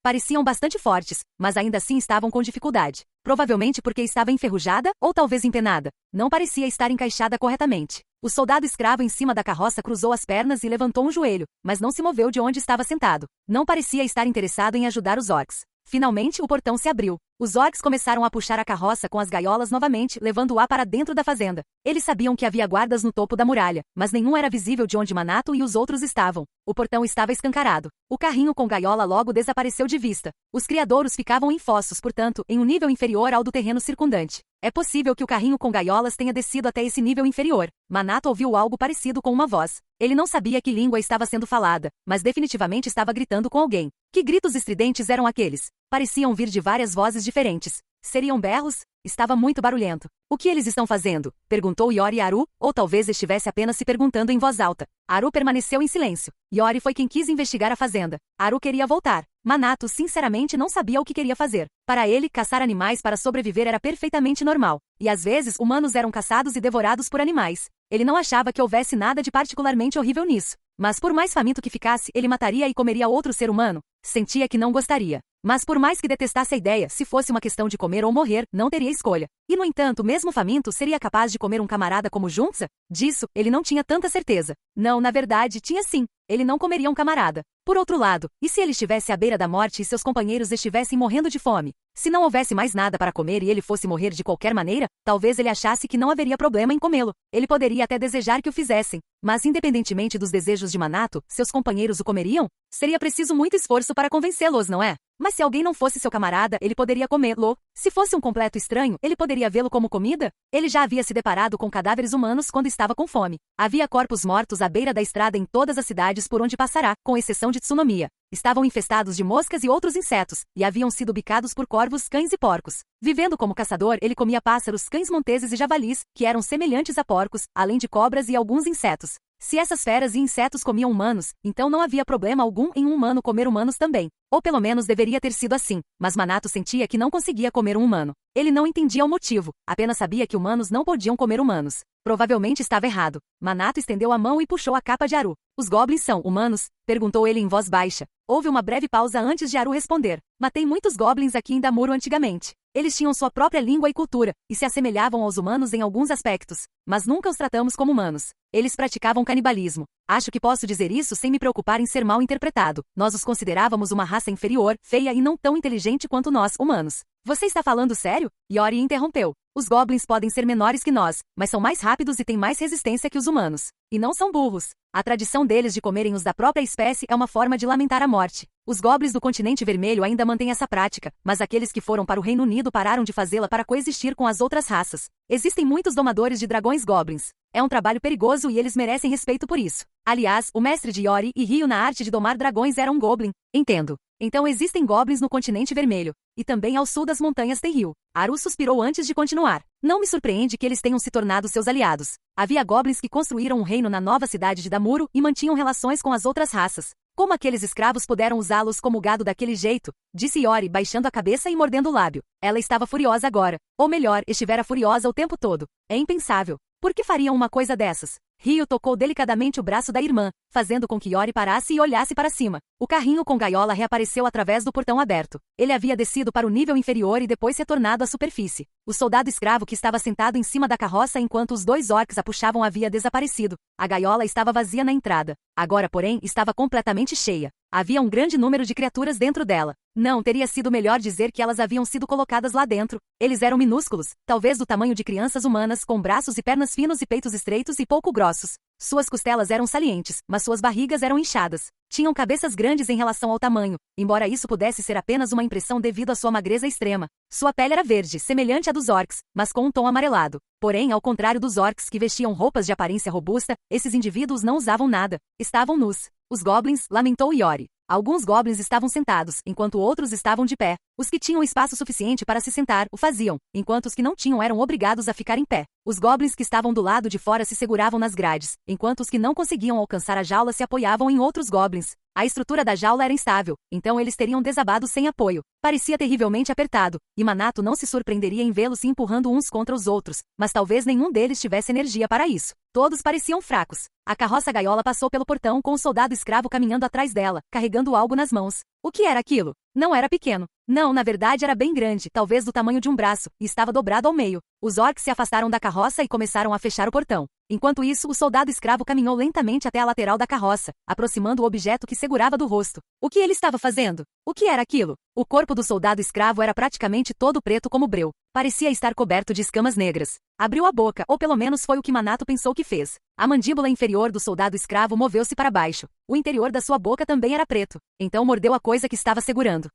Pareciam bastante fortes, mas ainda assim estavam com dificuldade. Provavelmente porque estava enferrujada ou talvez empenada. Não parecia estar encaixada corretamente. O soldado escravo em cima da carroça cruzou as pernas e levantou um joelho, mas não se moveu de onde estava sentado. Não parecia estar interessado em ajudar os orcs. Finalmente, o portão se abriu. Os orcs começaram a puxar a carroça com as gaiolas novamente, levando-a para dentro da fazenda. Eles sabiam que havia guardas no topo da muralha, mas nenhum era visível de onde Manato e os outros estavam. O portão estava escancarado. O carrinho com gaiola logo desapareceu de vista. Os criadouros ficavam em fossos, portanto, em um nível inferior ao do terreno circundante. É possível que o carrinho com gaiolas tenha descido até esse nível inferior. Manato ouviu algo parecido com uma voz. Ele não sabia que língua estava sendo falada, mas definitivamente estava gritando com alguém. Que gritos estridentes eram aqueles? Pareciam vir de várias vozes diferentes. Seriam berros? Estava muito barulhento. O que eles estão fazendo? Perguntou Iori a Haru, ou talvez estivesse apenas se perguntando em voz alta. Haru permaneceu em silêncio. Iori foi quem quis investigar a fazenda. Haru queria voltar. Manato sinceramente não sabia o que queria fazer. Para ele, caçar animais para sobreviver era perfeitamente normal. E às vezes, humanos eram caçados e devorados por animais. Ele não achava que houvesse nada de particularmente horrível nisso. Mas por mais faminto que ficasse, ele mataria e comeria outro ser humano? Sentia que não gostaria. Mas por mais que detestasse a ideia, se fosse uma questão de comer ou morrer, não teria escolha. E no entanto, mesmo faminto, seria capaz de comer um camarada como Junza? Disso, ele não tinha tanta certeza. Não, na verdade, tinha sim. Ele não comeria um camarada. Por outro lado, e se ele estivesse à beira da morte e seus companheiros estivessem morrendo de fome? Se não houvesse mais nada para comer e ele fosse morrer de qualquer maneira, talvez ele achasse que não haveria problema em comê-lo. Ele poderia até desejar que o fizessem. Mas independentemente dos desejos de Manato, seus companheiros o comeriam? Seria preciso muito esforço para convencê-los, não é? Mas se alguém não fosse seu camarada, ele poderia comê-lo. Se fosse um completo estranho, ele poderia vê-lo como comida? Ele já havia se deparado com cadáveres humanos quando estava com fome. Havia corpos mortos à beira da estrada em todas as cidades por onde passará, com exceção de Tsunomiya. Estavam infestados de moscas e outros insetos, e haviam sido bicados por corvos, cães e porcos. Vivendo como caçador, ele comia pássaros, cães monteses e javalis, que eram semelhantes a porcos, além de cobras e alguns insetos. Se essas feras e insetos comiam humanos, então não havia problema algum em um humano comer humanos também. Ou pelo menos deveria ter sido assim, mas Manato sentia que não conseguia comer um humano. Ele não entendia o motivo, apenas sabia que humanos não podiam comer humanos. Provavelmente estava errado. Manato estendeu a mão e puxou a capa de Haru. Os goblins são humanos? Perguntou ele em voz baixa. Houve uma breve pausa antes de Haru responder. Matei muitos goblins aqui em Damuro antigamente. Eles tinham sua própria língua e cultura, e se assemelhavam aos humanos em alguns aspectos, mas nunca os tratamos como humanos. Eles praticavam canibalismo. Acho que posso dizer isso sem me preocupar em ser mal interpretado. Nós os considerávamos uma raça inferior, feia e não tão inteligente quanto nós, humanos. Você está falando sério? Iori interrompeu. Os goblins podem ser menores que nós, mas são mais rápidos e têm mais resistência que os humanos. E não são burros. A tradição deles de comerem os da própria espécie é uma forma de lamentar a morte. Os goblins do continente vermelho ainda mantêm essa prática, mas aqueles que foram para o Reino Unido pararam de fazê-la para coexistir com as outras raças. Existem muitos domadores de dragões goblins. É um trabalho perigoso e eles merecem respeito por isso. Aliás, o mestre de Iori e Ryo na arte de domar dragões era um goblin. Entendo. Então existem goblins no continente vermelho. E também ao sul das montanhas tem Rio. Haru suspirou antes de continuar. Não me surpreende que eles tenham se tornado seus aliados. Havia goblins que construíram um reino na nova cidade de Damuro e mantinham relações com as outras raças. Como aqueles escravos puderam usá-los como gado daquele jeito? Disse Iori, baixando a cabeça e mordendo o lábio. Ela estava furiosa agora. Ou melhor, estivera furiosa o tempo todo. É impensável. Por que fariam uma coisa dessas? Ryo tocou delicadamente o braço da irmã, fazendo com que Iori parasse e olhasse para cima. O carrinho com gaiola reapareceu através do portão aberto. Ele havia descido para o nível inferior e depois retornado à superfície. O soldado escravo que estava sentado em cima da carroça enquanto os dois orcs a puxavam havia desaparecido. A gaiola estava vazia na entrada. Agora, porém, estava completamente cheia. Havia um grande número de criaturas dentro dela. Não, teria sido melhor dizer que elas haviam sido colocadas lá dentro. Eles eram minúsculos, talvez do tamanho de crianças humanas, com braços e pernas finos e peitos estreitos e pouco grossos. Suas costelas eram salientes, mas suas barrigas eram inchadas. Tinham cabeças grandes em relação ao tamanho, embora isso pudesse ser apenas uma impressão devido à sua magreza extrema. Sua pele era verde, semelhante à dos orcs, mas com um tom amarelado. Porém, ao contrário dos orcs que vestiam roupas de aparência robusta, esses indivíduos não usavam nada. Estavam nus. Os goblins, lamentou Iori. Alguns goblins estavam sentados, enquanto outros estavam de pé. Os que tinham espaço suficiente para se sentar, o faziam, enquanto os que não tinham eram obrigados a ficar em pé. Os goblins que estavam do lado de fora se seguravam nas grades, enquanto os que não conseguiam alcançar a jaula se apoiavam em outros goblins. A estrutura da jaula era instável, então eles teriam desabado sem apoio. Parecia terrivelmente apertado, e Manato não se surpreenderia em vê-los se empurrando uns contra os outros, mas talvez nenhum deles tivesse energia para isso. Todos pareciam fracos. A carroça gaiola passou pelo portão com o soldado escravo caminhando atrás dela, carregando algo nas mãos. O que era aquilo? Não era pequeno. Não, na verdade era bem grande, talvez do tamanho de um braço, e estava dobrado ao meio. Os orcs se afastaram da carroça e começaram a fechar o portão. Enquanto isso, o soldado escravo caminhou lentamente até a lateral da carroça, aproximando o objeto que segurava do rosto. O que ele estava fazendo? O que era aquilo? O corpo do soldado escravo era praticamente todo preto como breu. Parecia estar coberto de escamas negras. Abriu a boca, ou pelo menos foi o que Manato pensou que fez. A mandíbula inferior do soldado escravo moveu-se para baixo. O interior da sua boca também era preto. Então mordeu a coisa que estava segurando.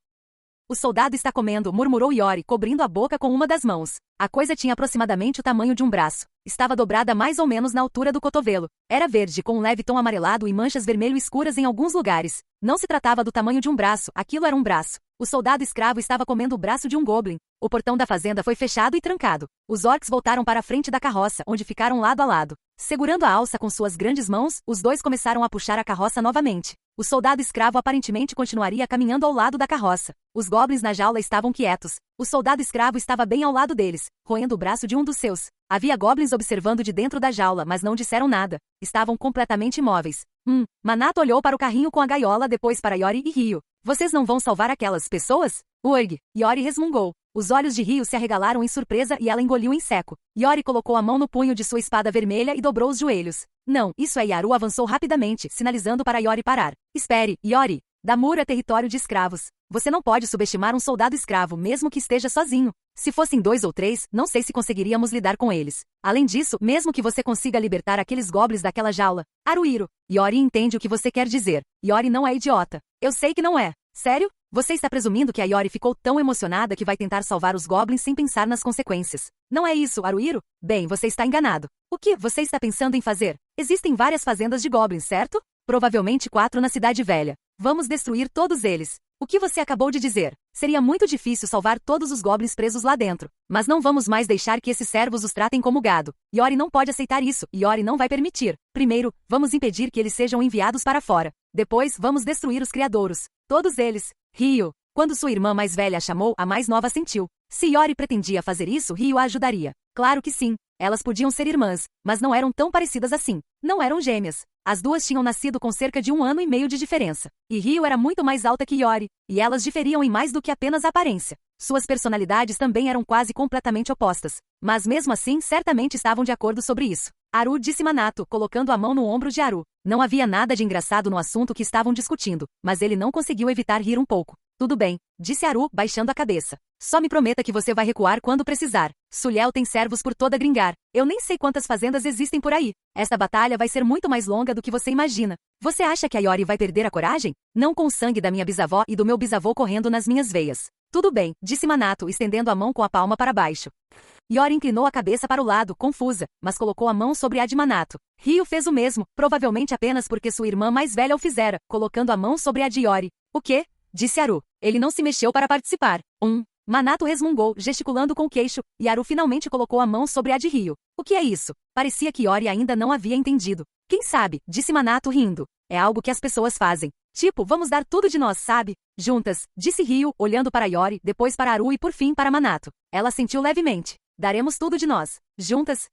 O soldado está comendo, murmurou Iori, cobrindo a boca com uma das mãos. A coisa tinha aproximadamente o tamanho de um braço. Estava dobrada mais ou menos na altura do cotovelo. Era verde, com um leve tom amarelado e manchas vermelho escuras em alguns lugares. Não se tratava do tamanho de um braço, aquilo era um braço. O soldado escravo estava comendo o braço de um goblin. O portão da fazenda foi fechado e trancado. Os orcs voltaram para a frente da carroça, onde ficaram lado a lado. Segurando a alça com suas grandes mãos, os dois começaram a puxar a carroça novamente. O soldado escravo aparentemente continuaria caminhando ao lado da carroça. Os goblins na jaula estavam quietos. O soldado escravo estava bem ao lado deles, roendo o braço de um dos seus. Havia goblins observando de dentro da jaula, mas não disseram nada. Estavam completamente imóveis. Manato olhou para o carrinho com a gaiola, depois para Iori e Ryo. Vocês não vão salvar aquelas pessoas? Urg! Iori resmungou. Os olhos de Ryo se arregalaram em surpresa e ela engoliu em seco. Iori colocou a mão no punho de sua espada vermelha e dobrou os joelhos. Não, isso é. Yaru avançou rapidamente, sinalizando para Iori parar. Espere, Iori. Damur é território de escravos. Você não pode subestimar um soldado escravo, mesmo que esteja sozinho. Se fossem 2 ou 3, não sei se conseguiríamos lidar com eles. Além disso, mesmo que você consiga libertar aqueles goblins daquela jaula. Aruiro. Iori entende o que você quer dizer. Iori não é idiota. Eu sei que não é. Sério? Você está presumindo que a Iori ficou tão emocionada que vai tentar salvar os goblins sem pensar nas consequências. Não é isso, Aruiro? Bem, você está enganado. O que você está pensando em fazer? Existem várias fazendas de goblins, certo? Provavelmente 4 na Cidade Velha. Vamos destruir todos eles. O que você acabou de dizer? Seria muito difícil salvar todos os goblins presos lá dentro. Mas não vamos mais deixar que esses servos os tratem como gado. Iori não pode aceitar isso. Iori não vai permitir. Primeiro, vamos impedir que eles sejam enviados para fora. Depois, vamos destruir os criadouros. Todos eles. Ryo. Quando sua irmã mais velha a chamou, a mais nova sentiu. Se Iori pretendia fazer isso, Ryo a ajudaria. Claro que sim. Elas podiam ser irmãs, mas não eram tão parecidas assim. Não eram gêmeas. As duas tinham nascido com cerca de 1 ano e meio de diferença. E Ryo era muito mais alta que Iori, e elas diferiam em mais do que apenas a aparência. Suas personalidades também eram quase completamente opostas. Mas mesmo assim, certamente estavam de acordo sobre isso. Aru, disse Manato, colocando a mão no ombro de Aru. Não havia nada de engraçado no assunto que estavam discutindo, mas ele não conseguiu evitar rir um pouco. Tudo bem, disse Aru, baixando a cabeça. Só me prometa que você vai recuar quando precisar. Sulhel tem servos por toda Gringar. Eu nem sei quantas fazendas existem por aí. Esta batalha vai ser muito mais longa do que você imagina. Você acha que a Iori vai perder a coragem? Não com o sangue da minha bisavó e do meu bisavô correndo nas minhas veias. Tudo bem, disse Manato, estendendo a mão com a palma para baixo. Iori inclinou a cabeça para o lado, confusa, mas colocou a mão sobre a de Manato. Ryo fez o mesmo, provavelmente apenas porque sua irmã mais velha o fizera, colocando a mão sobre a de Iori. O quê? Disse Aru. Ele não se mexeu para participar. Manato resmungou, gesticulando com o queixo, e Aru finalmente colocou a mão sobre a de Ryo. O que é isso? Parecia que Iori ainda não havia entendido. Quem sabe? Disse Manato rindo. É algo que as pessoas fazem. Tipo, vamos dar tudo de nós, sabe? Juntas, disse Ryo, olhando para Iori, depois para Aru e por fim para Manato. Ela sentiu levemente. Daremos tudo de nós. Juntas?